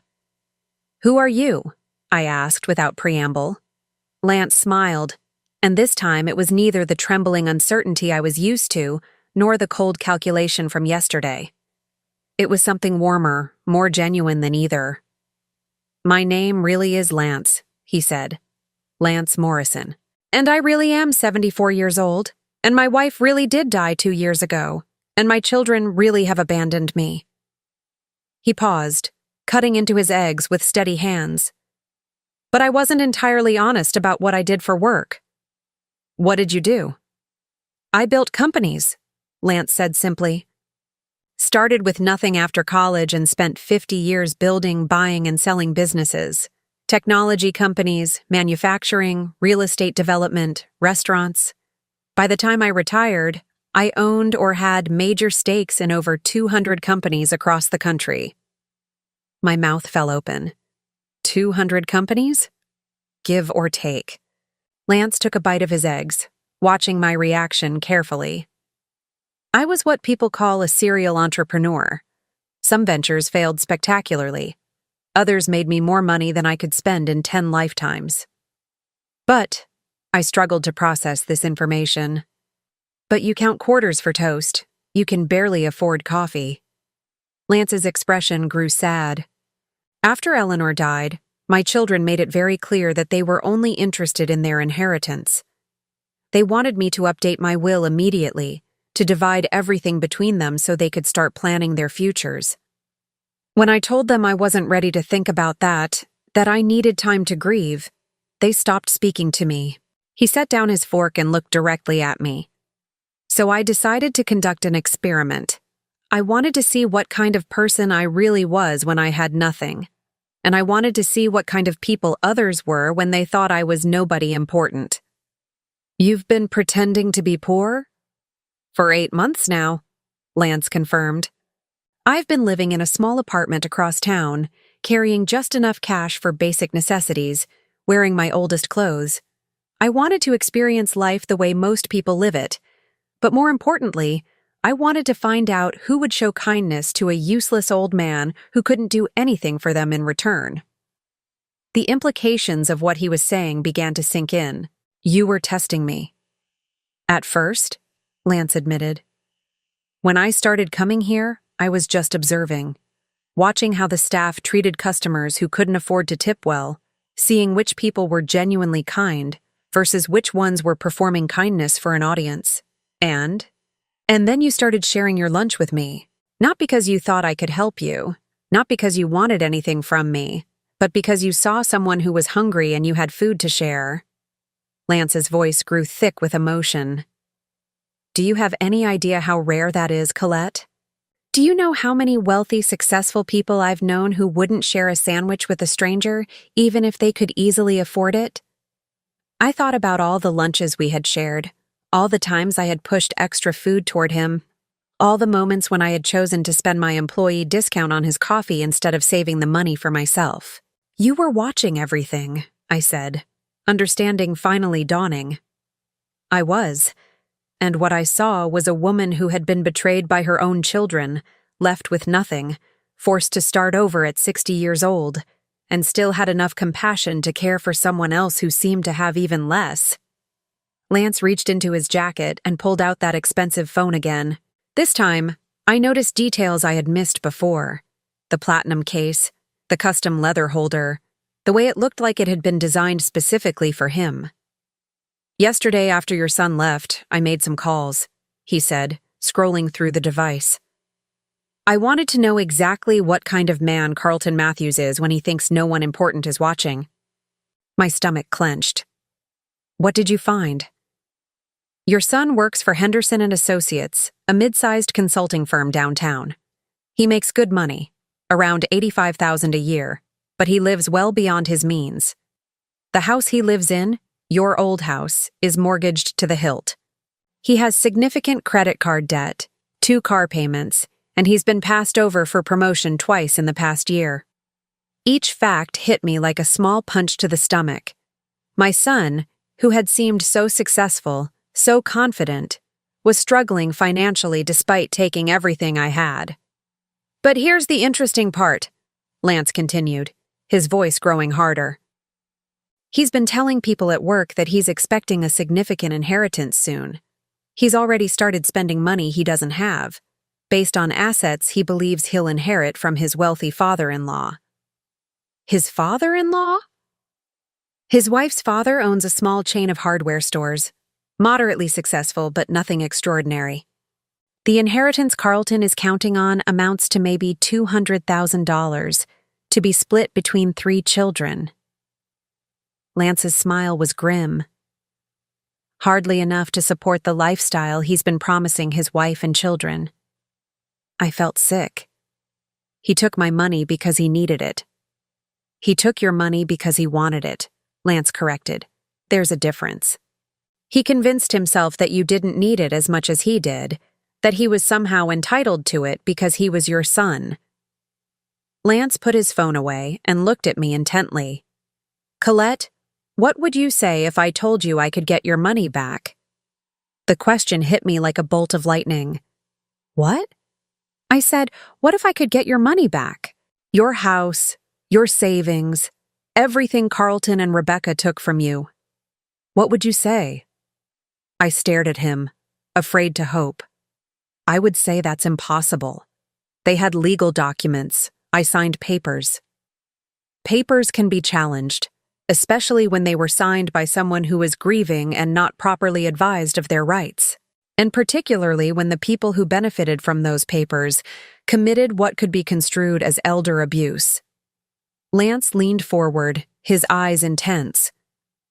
"Who are you?" I asked without preamble. Lance smiled, and this time it was neither the trembling uncertainty I was used to, nor the cold calculation from yesterday. It was something warmer, more genuine than either. "My name really is Lance," he said. "Lance Morrison. And I really am 74 years old, and my wife really did die 2 years ago, and my children really have abandoned me." He paused, cutting into his eggs with steady hands. "But I wasn't entirely honest about what I did for work." "What did you do?" "I built companies," Lance said simply. "Started with nothing after college and spent 50 years building, buying, and selling businesses. Technology companies, manufacturing, real estate development, restaurants. By the time I retired, I owned or had major stakes in over 200 companies across the country." My mouth fell open. 200 companies? Give or take. Lance took a bite of his eggs, watching my reaction carefully. "I was what people call a serial entrepreneur. Some ventures failed spectacularly. Others made me more money than I could spend in 10 lifetimes. But," I struggled to process this information, "but you count quarters for toast. You can barely afford coffee." Lance's expression grew sad. After Eleanor died, my children made it very clear that they were only interested in their inheritance. They wanted me to update my will immediately, to divide everything between them so they could start planning their futures. When I told them I wasn't ready to think about that I needed time to grieve, they stopped speaking to me. He set down his fork and looked directly at me. So I decided to conduct an experiment. I wanted to see what kind of person I really was when I had nothing, and I wanted to see what kind of people others were when they thought I was nobody important. "You've been pretending to be poor?" "For 8 months now," Lance confirmed. "I've been living in a small apartment across town, carrying just enough cash for basic necessities, wearing my oldest clothes. I wanted to experience life the way most people live it, but more importantly, I wanted to find out who would show kindness to a useless old man who couldn't do anything for them in return." The implications of what he was saying began to sink in. "You were testing me." "At first," Lance admitted. "When I started coming here, I was just observing, watching how the staff treated customers who couldn't afford to tip well, seeing which people were genuinely kind versus which ones were performing kindness for an audience. And then you started sharing your lunch with me, not because you thought I could help you, not because you wanted anything from me, but because you saw someone who was hungry and you had food to share. Lance's voice grew thick with emotion. Do you have any idea how rare that is, Colette? Do you know how many wealthy, successful people I've known who wouldn't share a sandwich with a stranger, even if they could easily afford it? I thought about all the lunches we had shared, all the times I had pushed extra food toward him, all the moments when I had chosen to spend my employee discount on his coffee instead of saving the money for myself. You were watching everything, I said, understanding finally dawning. I was. And what I saw was a woman who had been betrayed by her own children, left with nothing, forced to start over at 60 years old, and still had enough compassion to care for someone else who seemed to have even less. Lance reached into his jacket and pulled out that expensive phone again. This time, I noticed details I had missed before. The platinum case, the custom leather holder, the way it looked like it had been designed specifically for him. Yesterday, after your son left, I made some calls, he said, scrolling through the device. I wanted to know exactly what kind of man Carlton Matthews is when he thinks no one important is watching. My stomach clenched. What did you find? Your son works for Henderson & Associates, a mid-sized consulting firm downtown. He makes good money, around $85,000 a year, but he lives well beyond his means. The house he lives in, your old house, is mortgaged to the hilt. He has significant credit card debt, 2 car payments, and he's been passed over for promotion twice in the past year. Each fact hit me like a small punch to the stomach. My son, who had seemed so successful, so confident, was struggling financially despite taking everything I had. But here's the interesting part, Lance continued, his voice growing harder. He's been telling people at work that he's expecting a significant inheritance soon. He's already started spending money he doesn't have, based on assets he believes he'll inherit from his wealthy father-in-law. His father-in-law? His wife's father owns a small chain of hardware stores, moderately successful but nothing extraordinary. The inheritance Carlton is counting on amounts to maybe $200,000 to be split between 3 children. Lance's smile was grim. Hardly enough to support the lifestyle he's been promising his wife and children. I felt sick. He took my money because he needed it. He took your money because he wanted it, Lance corrected. There's a difference. He convinced himself that you didn't need it as much as he did, that he was somehow entitled to it because he was your son. Lance put his phone away and looked at me intently. Colette, what would you say if I told you I could get your money back? The question hit me like a bolt of lightning. What? I said, what if I could get your money back? Your house, your savings, everything Carlton and Rebecca took from you. What would you say? I stared at him, afraid to hope. I would say that's impossible. They had legal documents. I signed papers. Papers can be challenged, especially when they were signed by someone who is grieving and not properly advised of their rights, and particularly when the people who benefited from those papers committed what could be construed as elder abuse. Lance leaned forward, his eyes intense.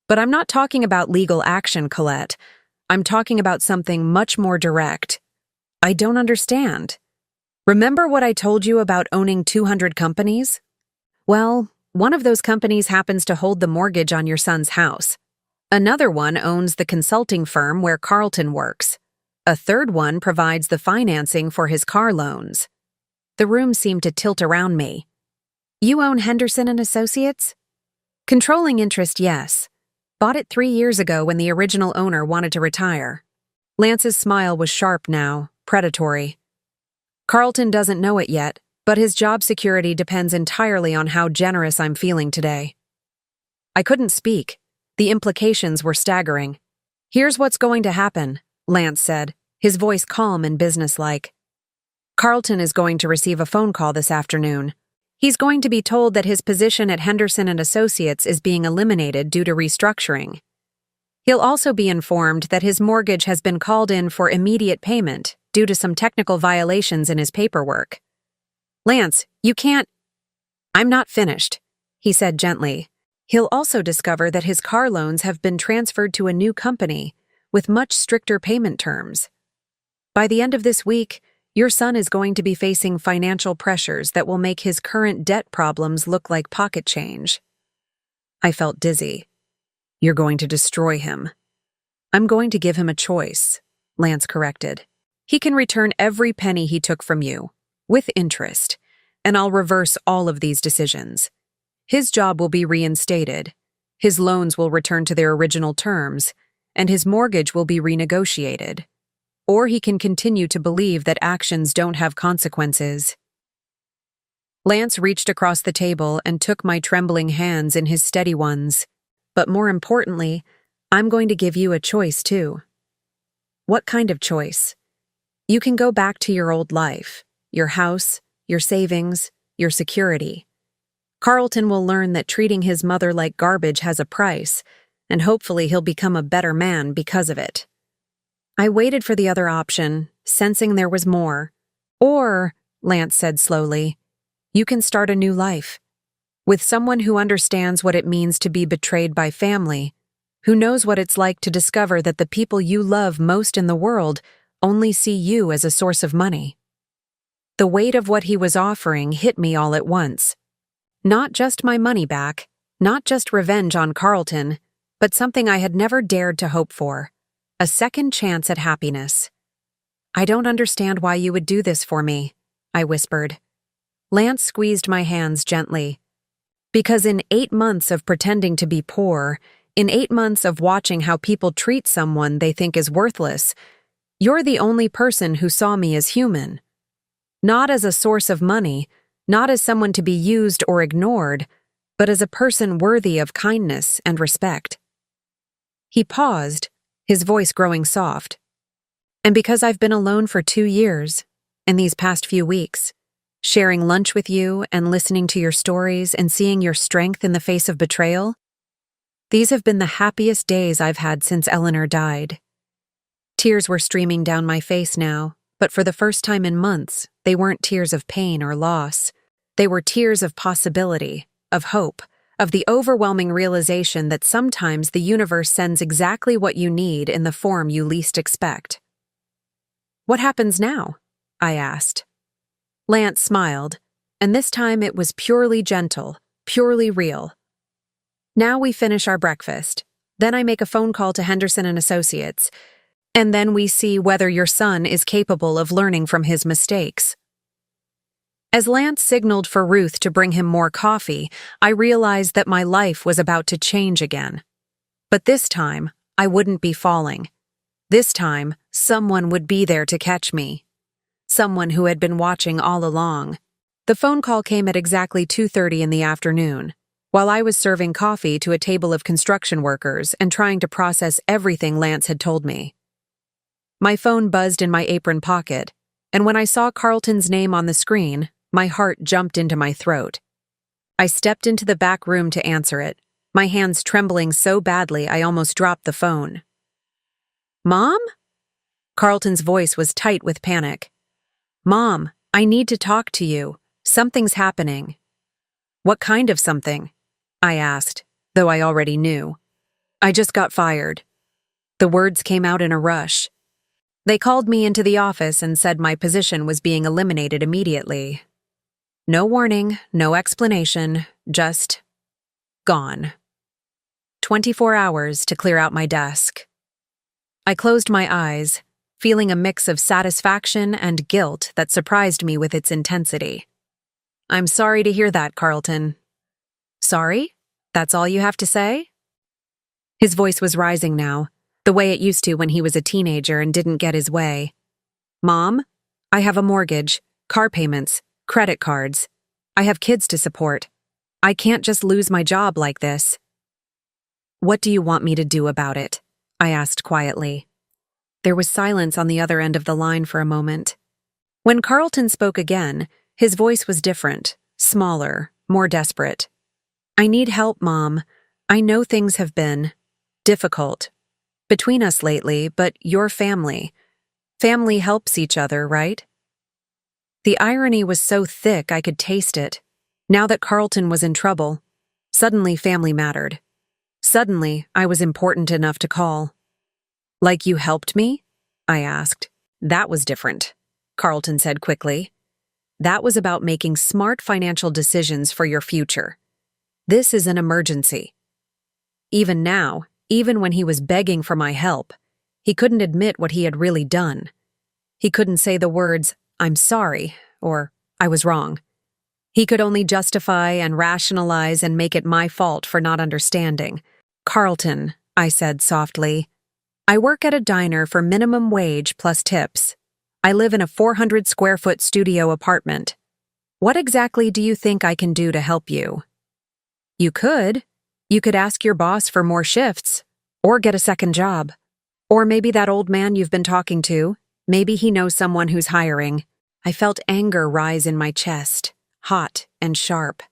But I'm not talking about legal action, Colette. I'm talking about something much more direct. I don't understand. Remember what I told you about owning 200 companies? Well, one of those companies happens to hold the mortgage on your son's house. Another one owns the consulting firm where Carlton works. A third one provides the financing for his car loans. The room seemed to tilt around me. You own Henderson & Associates? Controlling interest, yes. Bought it 3 years ago when the original owner wanted to retire. Lance's smile was sharp now, predatory. Carlton doesn't know it yet, but his job security depends entirely on how generous I'm feeling today. I couldn't speak. The implications were staggering. Here's what's going to happen, Lance said, his voice calm and businesslike. Carlton is going to receive a phone call this afternoon. He's going to be told that his position at Henderson and Associates is being eliminated due to restructuring. He'll also be informed that his mortgage has been called in for immediate payment due to some technical violations in his paperwork. Lance, you can't— I'm not finished, he said gently. He'll also discover that his car loans have been transferred to a new company with much stricter payment terms. By the end of this week, your son is going to be facing financial pressures that will make his current debt problems look like pocket change. I felt dizzy. You're going to destroy him. I'm going to give him a choice, Lance corrected. He can return every penny he took from you, with interest, and I'll reverse all of these decisions. His job will be reinstated, his loans will return to their original terms, and his mortgage will be renegotiated. Or he can continue to believe that actions don't have consequences. Lance reached across the table and took my trembling hands in his steady ones. But more importantly, I'm going to give you a choice too. What kind of choice? You can go back to your old life, your house, your savings, your security. Carlton will learn that treating his mother like garbage has a price, and hopefully he'll become a better man because of it. I waited for the other option, sensing there was more. Or, Lance said slowly, you can start a new life. With someone who understands what it means to be betrayed by family, who knows what it's like to discover that the people you love most in the world only see you as a source of money. The weight of what he was offering hit me all at once. Not just my money back, not just revenge on Carlton, but something I had never dared to hope for. A second chance at happiness. I don't understand why you would do this for me, I whispered. Lance squeezed my hands gently. Because in 8 months of pretending to be poor, in 8 months of watching how people treat someone they think is worthless, you're the only person who saw me as human. Not as a source of money, not as someone to be used or ignored, but as a person worthy of kindness and respect. He paused, his voice growing soft. And because I've been alone for 2 years, in these past few weeks, sharing lunch with you and listening to your stories and seeing your strength in the face of betrayal, these have been the happiest days I've had since Eleanor died. Tears were streaming down my face now, but for the first time in months, they weren't tears of pain or loss. They were tears of possibility, of hope, of the overwhelming realization that sometimes the universe sends exactly what you need in the form you least expect. What happens now? I asked. Lance smiled, and this time it was purely gentle, purely real. Now we finish our breakfast. Then I make a phone call to Henderson and Associates, and then we see whether your son is capable of learning from his mistakes. As Lance signaled for Ruth to bring him more coffee, I realized that my life was about to change again. But this time, I wouldn't be falling. This time, someone would be there to catch me. Someone who had been watching all along. The phone call came at exactly 2:30 in the afternoon, while I was serving coffee to a table of construction workers and trying to process everything Lance had told me. My phone buzzed in my apron pocket, and when I saw Carlton's name on the screen, my heart jumped into my throat. I stepped into the back room to answer it, my hands trembling so badly I almost dropped the phone. Mom? Carlton's voice was tight with panic. Mom, I need to talk to you. Something's happening. What kind of something? I asked, though I already knew. I just got fired. The words came out in a rush. They called me into the office and said my position was being eliminated immediately. No warning, no explanation, just gone. 24 hours to clear out my desk. I closed my eyes, feeling a mix of satisfaction and guilt that surprised me with its intensity. I'm sorry to hear that, Carlton. Sorry? That's all you have to say? His voice was rising now, the way it used to when he was a teenager and didn't get his way. Mom, I have a mortgage, car payments, credit cards. I have kids to support. I can't just lose my job like this. What do you want me to do about it? I asked quietly. There was silence on the other end of the line for a moment. When Carlton spoke again, his voice was different, smaller, more desperate. I need help, Mom. I know things have been difficult between us lately, but your family. Family helps each other, right? The irony was so thick I could taste it. Now that Carlton was in trouble, suddenly family mattered. Suddenly, I was important enough to call. Like you helped me? I asked. That was different, Carlton said quickly. That was about making smart financial decisions for your future. This is an emergency. Even now, even when he was begging for my help, he couldn't admit what he had really done. He couldn't say the words, "I'm sorry," or "I was wrong." He could only justify and rationalize and make it my fault for not understanding. "Carlton," I said softly, "I work at a diner for minimum wage plus tips. I live in a 400-square-foot studio apartment. What exactly do you think I can do to help you?" You could ask your boss for more shifts, or get a second job. Or maybe that old man you've been talking to, maybe he knows someone who's hiring. I felt anger rise in my chest, hot and sharp.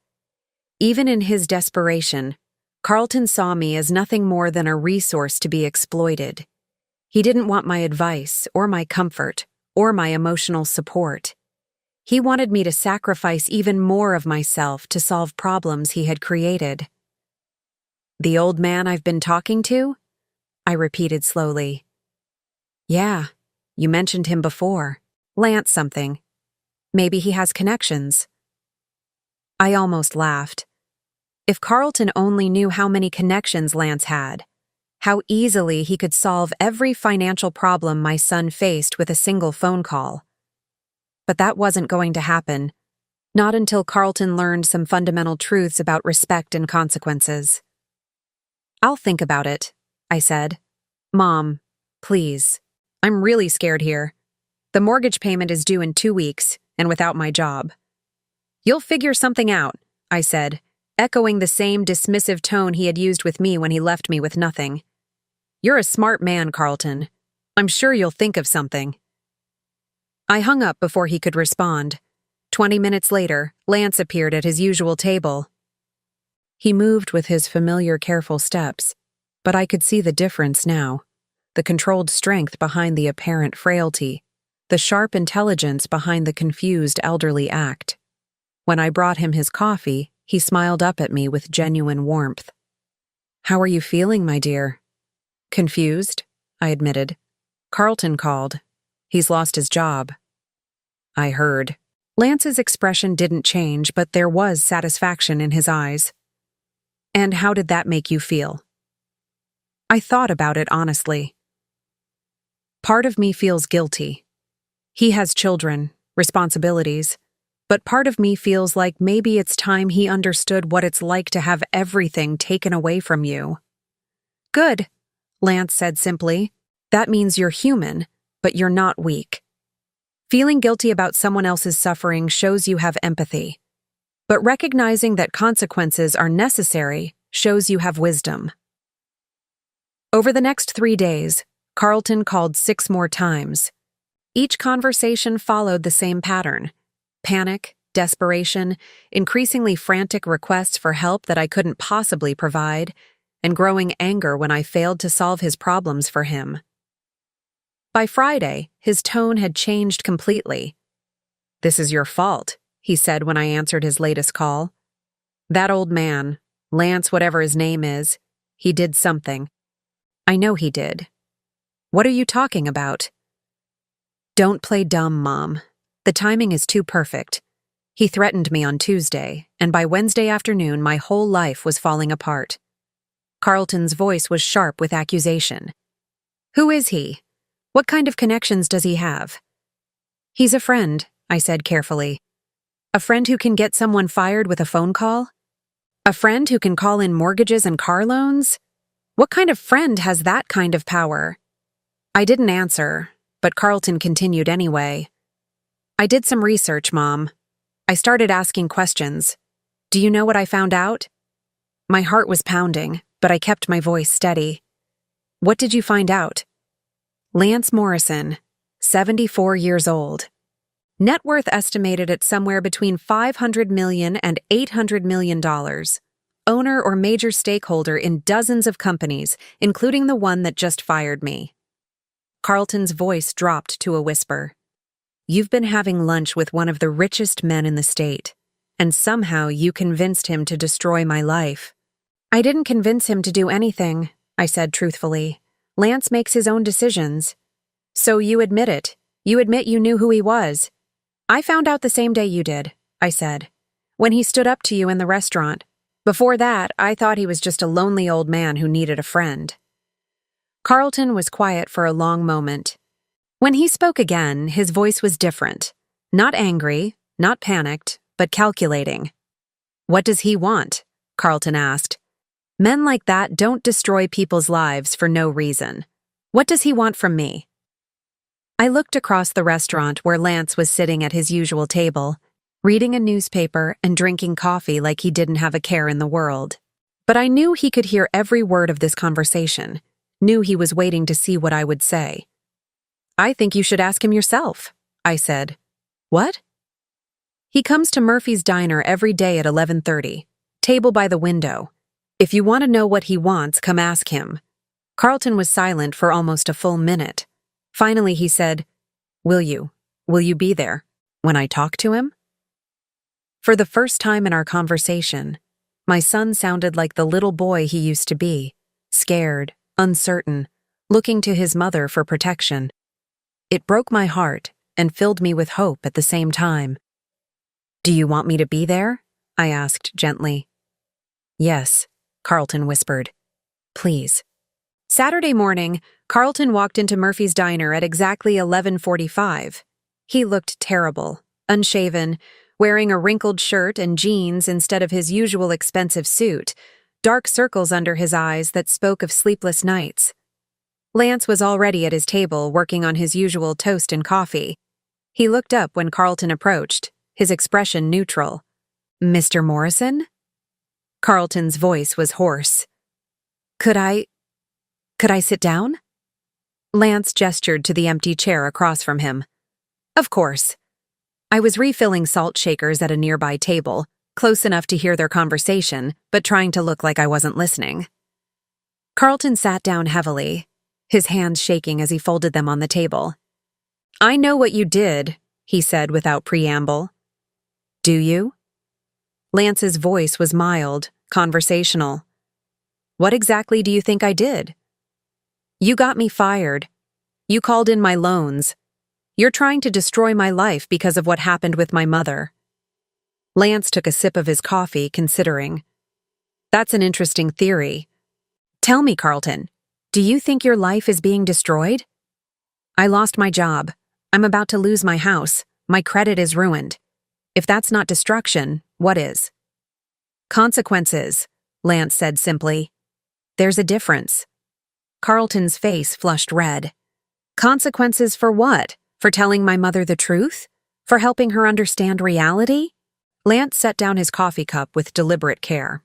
Even in his desperation, Carlton saw me as nothing more than a resource to be exploited. He didn't want my advice, or my comfort, or my emotional support. He wanted me to sacrifice even more of myself to solve problems he had created. "The old man I've been talking to?" I repeated slowly. "Yeah, you mentioned him before. Lance something. Maybe he has connections." I almost laughed. If Carlton only knew how many connections Lance had, how easily he could solve every financial problem my son faced with a single phone call. But that wasn't going to happen, not until Carlton learned some fundamental truths about respect and consequences. "I'll think about it," I said. "Mom, please. I'm really scared here. The mortgage payment is due in 2 weeks, and without my job." "You'll figure something out," I said, echoing the same dismissive tone he had used with me when he left me with nothing. "You're a smart man, Carlton. I'm sure you'll think of something." I hung up before he could respond. 20 minutes later, Lance appeared at his usual table. He moved with his familiar careful steps, but I could see the difference now. The controlled strength behind the apparent frailty, the sharp intelligence behind the confused elderly act. When I brought him his coffee, he smiled up at me with genuine warmth. "How are you feeling, my dear?" "Confused," I admitted. "Carlton called. He's lost his job." I heard. Lance's expression didn't change, but there was satisfaction in his eyes. "And how did that make you feel?" I thought about it honestly. Part of me feels guilty. He has children, responsibilities, but part of me feels like maybe it's time he understood what it's like to have everything taken away from you. "Good," Lance said simply. "That means you're human, but you're not weak. Feeling guilty about someone else's suffering shows you have empathy. But recognizing that consequences are necessary shows you have wisdom." Over the next 3 days, Carlton called 6 more times. Each conversation followed the same pattern: panic, desperation, increasingly frantic requests for help that I couldn't possibly provide, and growing anger when I failed to solve his problems for him. By Friday, his tone had changed completely. "This is your fault," he said when I answered his latest call. "That old man, Lance whatever his name is, he did something. I know he did." "What are you talking about?" "Don't play dumb, Mom. The timing is too perfect. He threatened me on Tuesday, and by Wednesday afternoon my whole life was falling apart." Carlton's voice was sharp with accusation. "Who is he? What kind of connections does he have?" "He's a friend," I said carefully. "A friend who can get someone fired with a phone call? A friend who can call in mortgages and car loans? What kind of friend has that kind of power?" I didn't answer, but Carlton continued anyway. "I did some research, Mom. I started asking questions. Do you know what I found out?" My heart was pounding, but I kept my voice steady. "What did you find out?" "Lance Morrison, 74 years old. Net worth estimated at somewhere between $500 million and $800 million. Owner or major stakeholder in dozens of companies, including the one that just fired me. Carlton's voice dropped to a whisper. You've been having lunch with one of the richest men in the state, and somehow you convinced him to destroy my life. I didn't convince him to do anything, I said truthfully. Lance makes his own decisions. So you admit it. You admit you knew who he was. I found out the same day you did, I said, when he stood up to you in the restaurant. Before that, I thought he was just a lonely old man who needed a friend. Carlton was quiet for a long moment. When he spoke again, his voice was different. Not angry, not panicked, but calculating. What does he want? Carlton asked. Men like that don't destroy people's lives for no reason. What does he want from me? I looked across the restaurant where Lance was sitting at his usual table, reading a newspaper and drinking coffee like he didn't have a care in the world. But I knew he could hear every word of this conversation, knew he was waiting to see what I would say. I think you should ask him yourself, I said. What? He comes to Murphy's Diner every day at 11:30, table by the window. If you want to know what he wants, come ask him. Carlton was silent for almost a full minute. Finally, he said, Will you be there when I talk to him? For the first time in our conversation, my son sounded like the little boy he used to be, scared, uncertain, looking to his mother for protection. It broke my heart and filled me with hope at the same time. Do you want me to be there? I asked gently. Yes, Carlton whispered. Please. Saturday morning, Carlton walked into Murphy's Diner at exactly 11:45. He looked terrible, unshaven, wearing a wrinkled shirt and jeans instead of his usual expensive suit, dark circles under his eyes that spoke of sleepless nights. Lance was already at his table working on his usual toast and coffee. He looked up when Carlton approached, his expression neutral. Mr. Morrison? Carlton's voice was hoarse. Could I sit down? Lance gestured to the empty chair across from him. Of course. I was refilling salt shakers at a nearby table, close enough to hear their conversation, but trying to look like I wasn't listening. Carlton sat down heavily, his hands shaking as he folded them on the table. I know what you did, he said without preamble. Do you? Lance's voice was mild, conversational. What exactly do you think I did? You got me fired. You called in my loans. You're trying to destroy my life because of what happened with my mother. Lance took a sip of his coffee, considering. That's an interesting theory. Tell me, Carlton, do you think your life is being destroyed? I lost my job. I'm about to lose my house. My credit is ruined. If that's not destruction, what is? Consequences, Lance said simply. There's a difference. Carlton's face flushed red. Consequences for what? For telling my mother the truth? For helping her understand reality? Lance set down his coffee cup with deliberate care.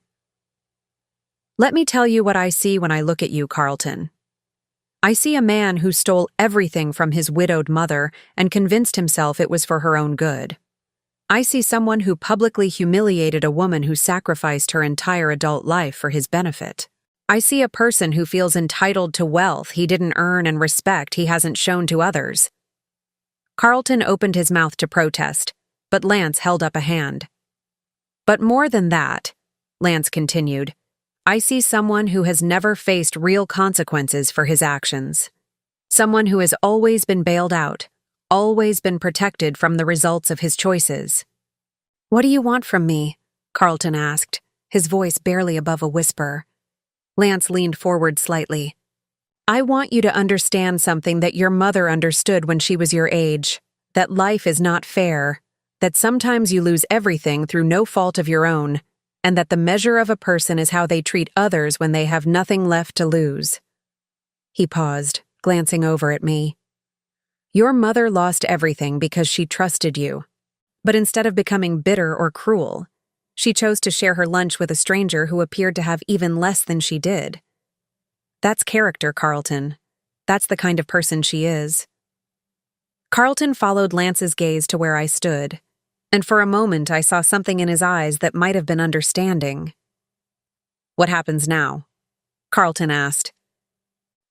Let me tell you what I see when I look at you, Carlton. I see a man who stole everything from his widowed mother and convinced himself it was for her own good. I see someone who publicly humiliated a woman who sacrificed her entire adult life for his benefit. I see a person who feels entitled to wealth he didn't earn and respect he hasn't shown to others. Carlton opened his mouth to protest, but Lance held up a hand. But more than that, Lance continued, I see someone who has never faced real consequences for his actions. Someone who has always been bailed out, always been protected from the results of his choices. What do you want from me? Carlton asked, his voice barely above a whisper. Lance leaned forward slightly. I want you to understand something that your mother understood when she was your age, that life is not fair, that sometimes you lose everything through no fault of your own, and that the measure of a person is how they treat others when they have nothing left to lose. He paused, glancing over at me. Your mother lost everything because she trusted you. But instead of becoming bitter or cruel, she chose to share her lunch with a stranger who appeared to have even less than she did. That's character, Carlton. That's the kind of person she is. Carlton followed Lance's gaze to where I stood, and for a moment I saw something in his eyes that might have been understanding. "What happens now?" Carlton asked.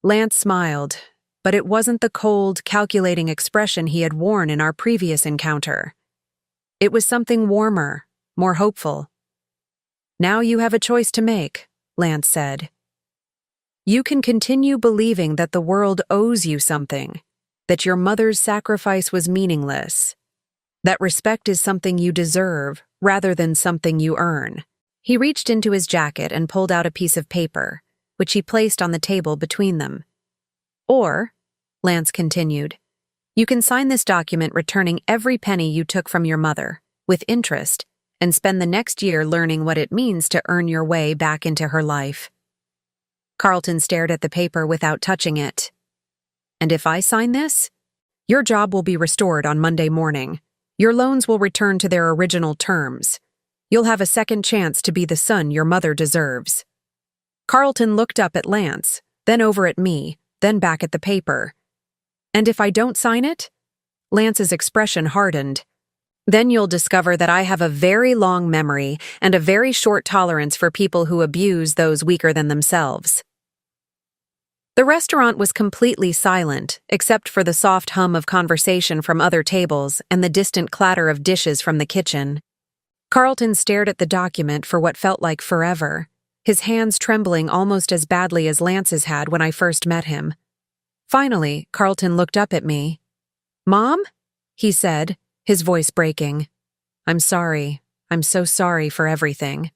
Lance smiled, but it wasn't the cold, calculating expression he had worn in our previous encounter. It was something warmer, more hopeful. "Now you have a choice to make," Lance said. "You can continue believing that the world owes you something, that your mother's sacrifice was meaningless, that respect is something you deserve rather than something you earn." He reached into his jacket and pulled out a piece of paper, which he placed on the table between them. "Or," Lance continued, "you can sign this document returning every penny you took from your mother, with interest, and spend the next year learning what it means to earn your way back into her life." Carlton stared at the paper without touching it. "And if I sign this? Your job will be restored on Monday morning. Your loans will return to their original terms. You'll have a second chance to be the son your mother deserves." Carlton looked up at Lance, then over at me, then back at the paper. "And if I don't sign it?" Lance's expression hardened. "Then you'll discover that I have a very long memory and a very short tolerance for people who abuse those weaker than themselves." The restaurant was completely silent, except for the soft hum of conversation from other tables and the distant clatter of dishes from the kitchen. Carlton stared at the document for what felt like forever, his hands trembling almost as badly as Lance's had when I first met him. Finally, Carlton looked up at me. "Mom?" he said, his voice breaking. "I'm sorry. I'm so sorry for everything."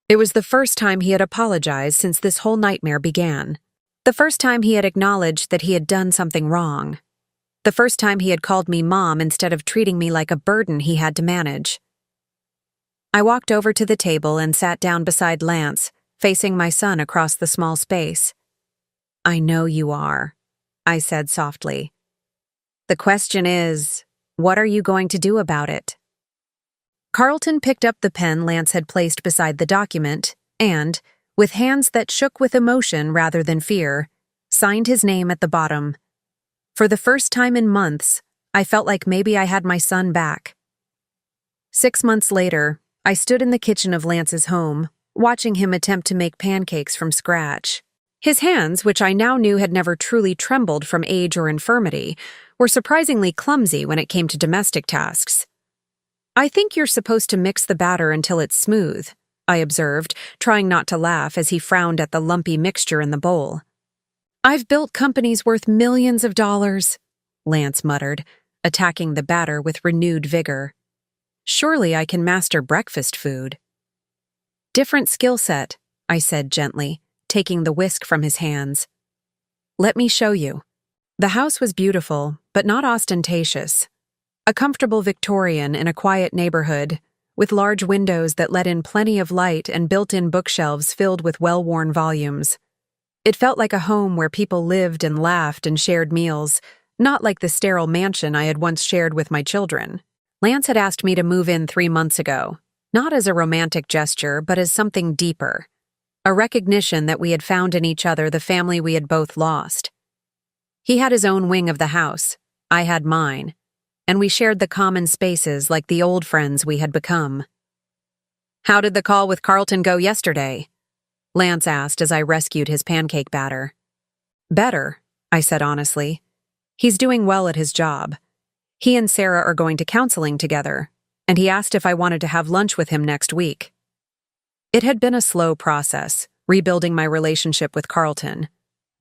It was the first time he had apologized since this whole nightmare began. The first time he had acknowledged that he had done something wrong. The first time he had called me Mom instead of treating me like a burden he had to manage. I walked over to the table and sat down beside Lance, facing my son across the small space. "I know you are," I said softly. "The question is, what are you going to do about it?" Carlton picked up the pen Lance had placed beside the document and, with hands that shook with emotion rather than fear, signed his name at the bottom. For the first time in months, I felt like maybe I had my son back. 6 months later, I stood in the kitchen of Lance's home, watching him attempt to make pancakes from scratch. His hands, which I now knew had never truly trembled from age or infirmity, were surprisingly clumsy when it came to domestic tasks. "I think you're supposed to mix the batter until it's smooth," I observed, trying not to laugh as he frowned at the lumpy mixture in the bowl. "I've built companies worth millions of dollars," Lance muttered, attacking the batter with renewed vigor. "Surely I can master breakfast food." "Different skill set," I said gently, taking the whisk from his hands. "Let me show you." The house was beautiful, but not ostentatious. A comfortable Victorian in a quiet neighborhood, with large windows that let in plenty of light and built-in bookshelves filled with well-worn volumes. It felt like a home where people lived and laughed and shared meals, not like the sterile mansion I had once shared with my children. Lance had asked me to move in 3 months ago, not as a romantic gesture, but as something deeper. A recognition that we had found in each other the family we had both lost. He had his own wing of the house, I had mine, and we shared the common spaces like the old friends we had become. "How did the call with Carlton go yesterday?" Lance asked as I rescued his pancake batter. "Better," I said honestly. "He's doing well at his job. He and Sarah are going to counseling together, and he asked if I wanted to have lunch with him next week." It had been a slow process, rebuilding my relationship with Carlton.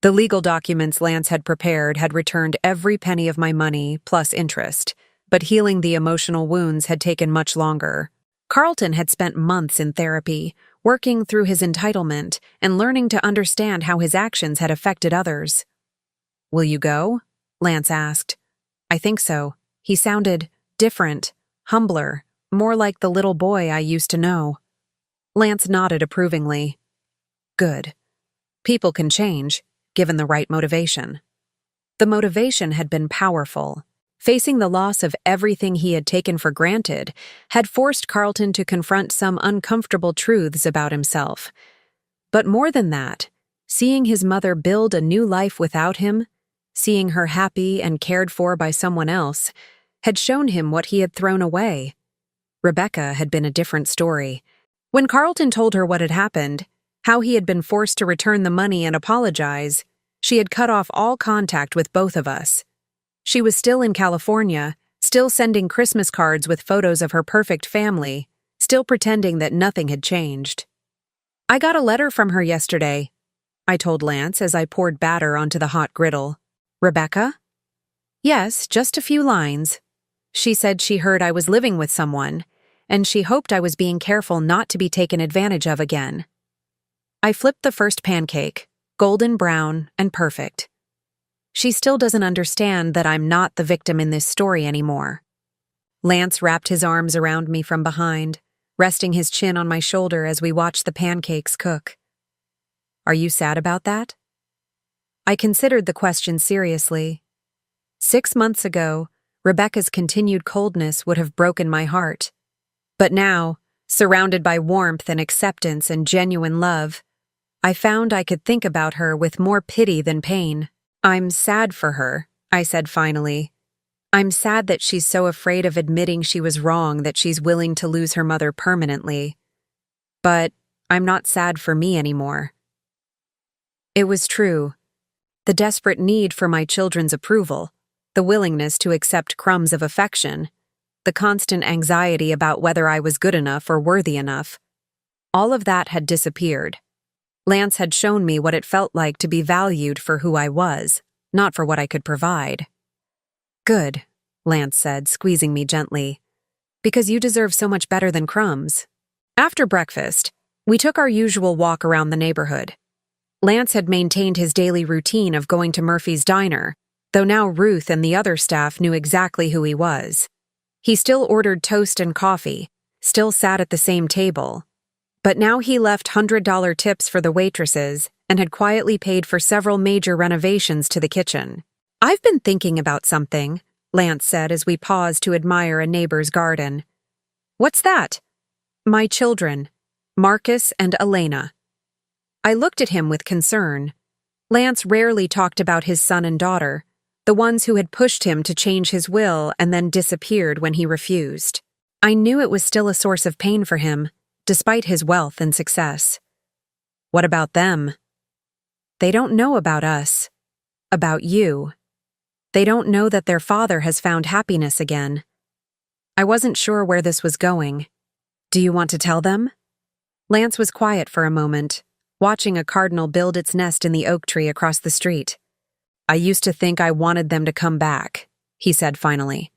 The legal documents Lance had prepared had returned every penny of my money, plus interest, but healing the emotional wounds had taken much longer. Carlton had spent months in therapy, working through his entitlement and learning to understand how his actions had affected others. "Will you go?" Lance asked. "I think so." He sounded different, humbler, more like the little boy I used to know. Lance nodded approvingly. "Good. People can change, given the right motivation." The motivation had been powerful. Facing the loss of everything he had taken for granted had forced Carlton to confront some uncomfortable truths about himself. But more than that, seeing his mother build a new life without him, seeing her happy and cared for by someone else, had shown him what he had thrown away. Rebecca had been a different story. When Carlton told her what had happened, how he had been forced to return the money and apologize, she had cut off all contact with both of us. She was still in California, still sending Christmas cards with photos of her perfect family, still pretending that nothing had changed. "I got a letter from her yesterday," I told Lance as I poured batter onto the hot griddle. "Rebecca?" "Yes, just a few lines. She said she heard I was living with someone, and she hoped I was being careful not to be taken advantage of again." I flipped the first pancake, golden brown and perfect. She still doesn't understand that I'm not the victim in this story anymore. Lance wrapped his arms around me from behind, resting his chin on my shoulder as we watched the pancakes cook. "Are you sad about that?" I considered the question seriously. 6 months ago, Rebecca's continued coldness would have broken my heart. But now, surrounded by warmth and acceptance and genuine love, I found I could think about her with more pity than pain. "I'm sad for her," I said finally. "I'm sad that she's so afraid of admitting she was wrong that she's willing to lose her mother permanently. But I'm not sad for me anymore." It was true. The desperate need for my children's approval, the willingness to accept crumbs of affection, the constant anxiety about whether I was good enough or worthy enough, all of that had disappeared. Lance had shown me what it felt like to be valued for who I was, not for what I could provide. "Good," Lance said, squeezing me gently, "because you deserve so much better than crumbs." After breakfast, we took our usual walk around the neighborhood. Lance had maintained his daily routine of going to Murphy's Diner, though now Ruth and the other staff knew exactly who he was. He still ordered toast and coffee, still sat at the same table. But now he left $100 tips for the waitresses and had quietly paid for several major renovations to the kitchen. "I've been thinking about something," Lance said as we paused to admire a neighbor's garden. "What's that?" "My children, Marcus and Elena." I looked at him with concern. Lance rarely talked about his son and daughter, the ones who had pushed him to change his will and then disappeared when he refused. I knew it was still a source of pain for him, despite his wealth and success. "What about them?" "They don't know about us. About you. They don't know that their father has found happiness again." I wasn't sure where this was going. "Do you want to tell them?" Lance was quiet for a moment, watching a cardinal build its nest in the oak tree across the street. "I used to think I wanted them to come back," he said finally.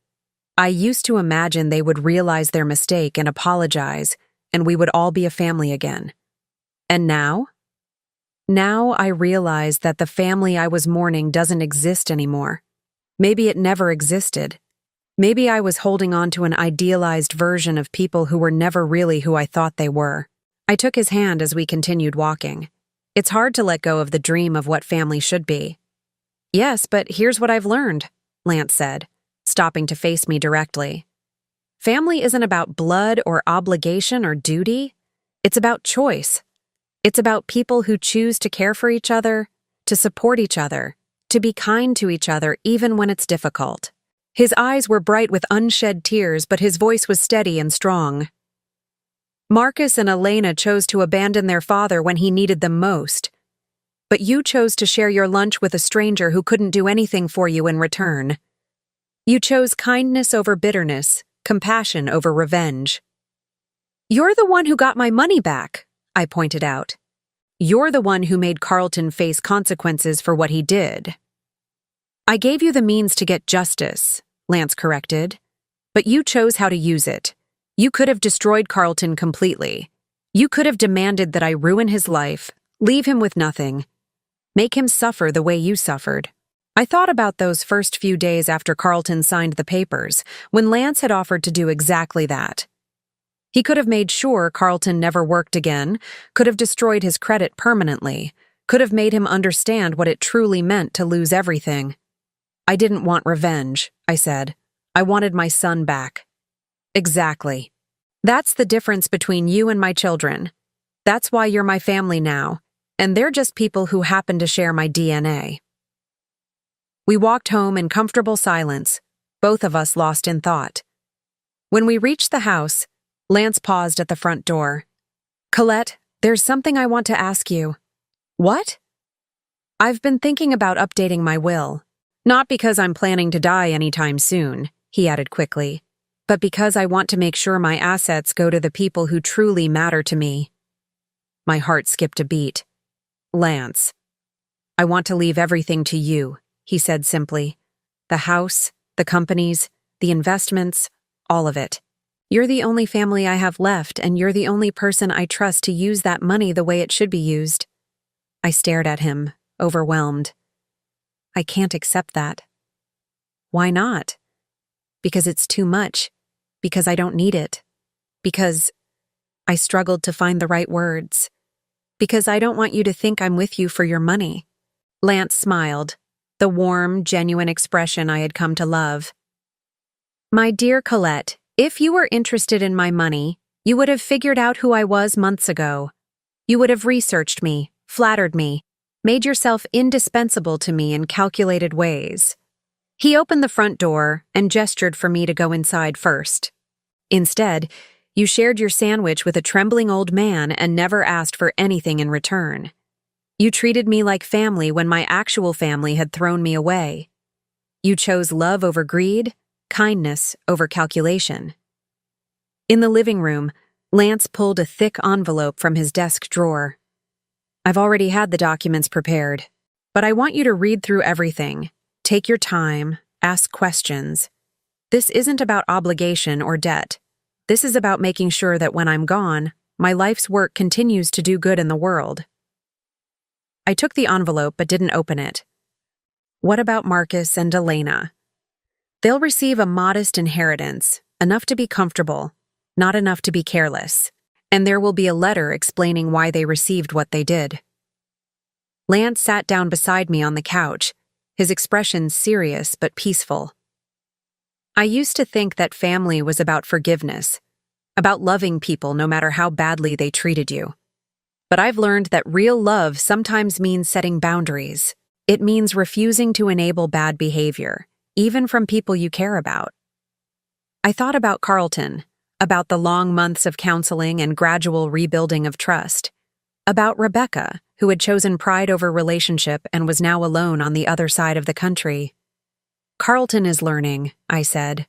"I used to imagine they would realize their mistake and apologize, and we would all be a family again. And now? Now I realize that the family I was mourning doesn't exist anymore. Maybe it never existed. Maybe I was holding on to an idealized version of people who were never really who I thought they were." I took his hand as we continued walking. It's hard to let go of the dream of what family should be. "Yes, but here's what I've learned," Lance said, stopping to face me directly. "Family isn't about blood or obligation or duty. It's about choice. It's about people who choose to care for each other, to support each other, to be kind to each other even when it's difficult." His eyes were bright with unshed tears, but his voice was steady and strong. "Marcus and Elena chose to abandon their father when he needed them most. But you chose to share your lunch with a stranger who couldn't do anything for you in return. You chose kindness over bitterness, compassion over revenge." "You're the one who got my money back," I pointed out. "You're the one who made Carlton face consequences for what he did." "I gave you the means to get justice," Lance corrected. "But you chose how to use it. You could have destroyed Carlton completely. You could have demanded that I ruin his life, leave him with nothing, make him suffer the way you suffered." I thought about those first few days after Carlton signed the papers, when Lance had offered to do exactly that. He could have made sure Carlton never worked again, could have destroyed his credit permanently, could have made him understand what it truly meant to lose everything. "I didn't want revenge," I said. "I wanted my son back." "Exactly. That's the difference between you and my children. That's why you're my family now, and they're just people who happen to share my DNA." We walked home in comfortable silence, both of us lost in thought. When we reached the house, Lance paused at the front door. "Colette, there's something I want to ask you." "What?" "I've been thinking about updating my will. Not because I'm planning to die anytime soon," he added quickly, "but because I want to make sure my assets go to the people who truly matter to me." My heart skipped a beat. "Lance, I want to leave everything to you," he said simply. "The house, the companies, the investments, all of it. You're the only family I have left, and you're the only person I trust to use that money the way it should be used." I stared at him, overwhelmed. "I can't accept that." "Why not?" "Because it's too much. Because I don't need it. Because—" I struggled to find the right words. "Because I don't want you to think I'm with you for your money." Lance smiled, the warm, genuine expression I had come to love. "My dear Colette, if you were interested in my money, you would have figured out who I was months ago. You would have researched me, flattered me, made yourself indispensable to me in calculated ways." He opened the front door and gestured for me to go inside first. "Instead, you shared your sandwich with a trembling old man and never asked for anything in return. You treated me like family when my actual family had thrown me away. You chose love over greed, kindness over calculation." In the living room, Lance pulled a thick envelope from his desk drawer. "I've already had the documents prepared, but I want you to read through everything. Take your time, ask questions. This isn't about obligation or debt. This is about making sure that when I'm gone, my life's work continues to do good in the world." I took the envelope but didn't open it. "What about Marcus and Elena? They'll receive a modest inheritance, enough to be comfortable, not enough to be careless, and there will be a letter explaining why they received what they did." Lance sat down beside me on the couch, his expression serious but peaceful. "I used to think that family was about forgiveness, about loving people no matter how badly they treated you. But I've learned that real love sometimes means setting boundaries. It means refusing to enable bad behavior, even from people you care about." I thought about Carlton, about the long months of counseling and gradual rebuilding of trust, about Rebecca, who had chosen pride over relationship and was now alone on the other side of the country. "Carlton is learning," I said.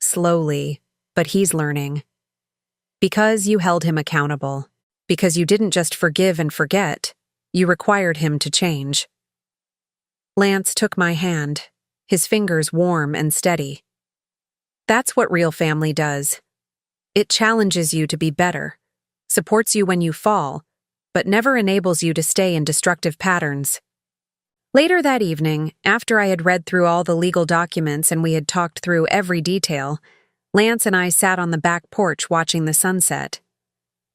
"Slowly, but he's learning. Because you held him accountable. Because you didn't just forgive and forget, you required him to change." Lance took my hand, his fingers warm and steady. "That's what real family does. It challenges you to be better, supports you when you fall, but never enables you to stay in destructive patterns." Later that evening, after I had read through all the legal documents and we had talked through every detail, Lance and I sat on the back porch watching the sunset.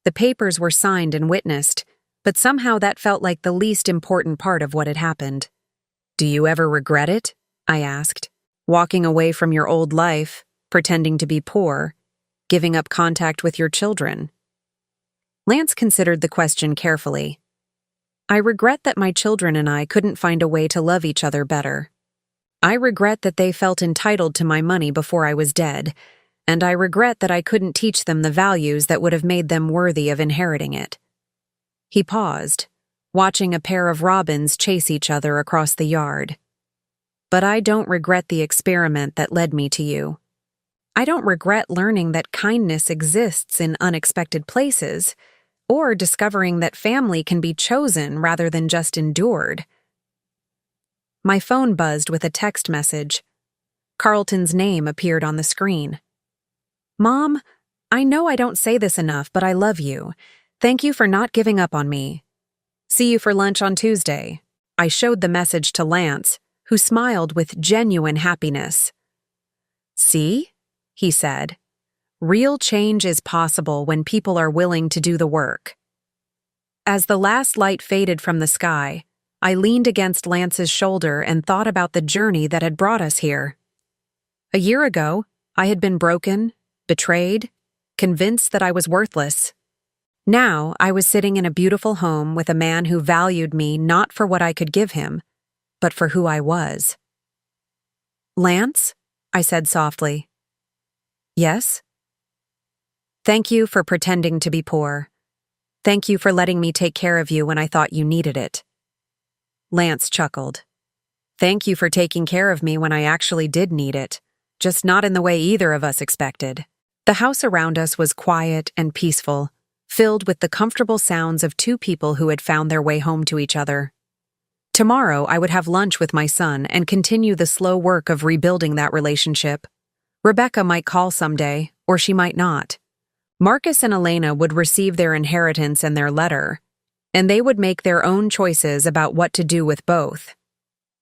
The papers were signed and witnessed, but somehow that felt like the least important part of what had happened. "Do you ever regret it?" I asked. "Walking away from your old life, pretending to be poor, giving up contact with your children?" Lance considered the question carefully. "I regret that my children and I couldn't find a way to love each other better. I regret that they felt entitled to my money before I was dead, and I regret that I couldn't teach them the values that would have made them worthy of inheriting it." He paused, watching a pair of robins chase each other across the yard. "But I don't regret the experiment that led me to you. I don't regret learning that kindness exists in unexpected places, or discovering that family can be chosen rather than just endured." My phone buzzed with a text message. Carlton's name appeared on the screen. "Mom, I know I don't say this enough, but I love you. Thank you for not giving up on me. See you for lunch on Tuesday." I showed the message to Lance, who smiled with genuine happiness. "See?" he said. "Real change is possible when people are willing to do the work." As the last light faded from the sky, I leaned against Lance's shoulder and thought about the journey that had brought us here. A year ago, I had been broken, betrayed, convinced that I was worthless. Now, I was sitting in a beautiful home with a man who valued me not for what I could give him, but for who I was. Lance? I said softly. Yes? Thank you for pretending to be poor. Thank you for letting me take care of you when I thought you needed it. Lance chuckled. Thank you for taking care of me when I actually did need it, just not in the way either of us expected. The house around us was quiet and peaceful, filled with the comfortable sounds of two people who had found their way home to each other. Tomorrow, I would have lunch with my son and continue the slow work of rebuilding that relationship. Rebecca might call someday, or she might not. Marcus and Elena would receive their inheritance and their letter, and they would make their own choices about what to do with both.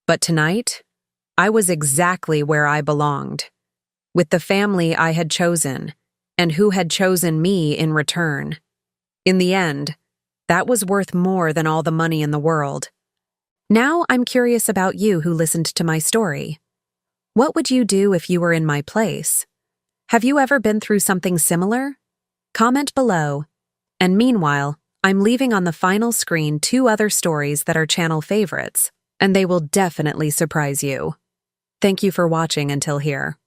But tonight, I was exactly where I belonged, with the family I had chosen, and who had chosen me in return. In the end, that was worth more than all the money in the world. Now I'm curious about you who listened to my story. What would you do if you were in my place? Have you ever been through something similar? Comment below. And meanwhile, I'm leaving on the final screen 2 other stories that are channel favorites, and they will definitely surprise you. Thank you for watching until here.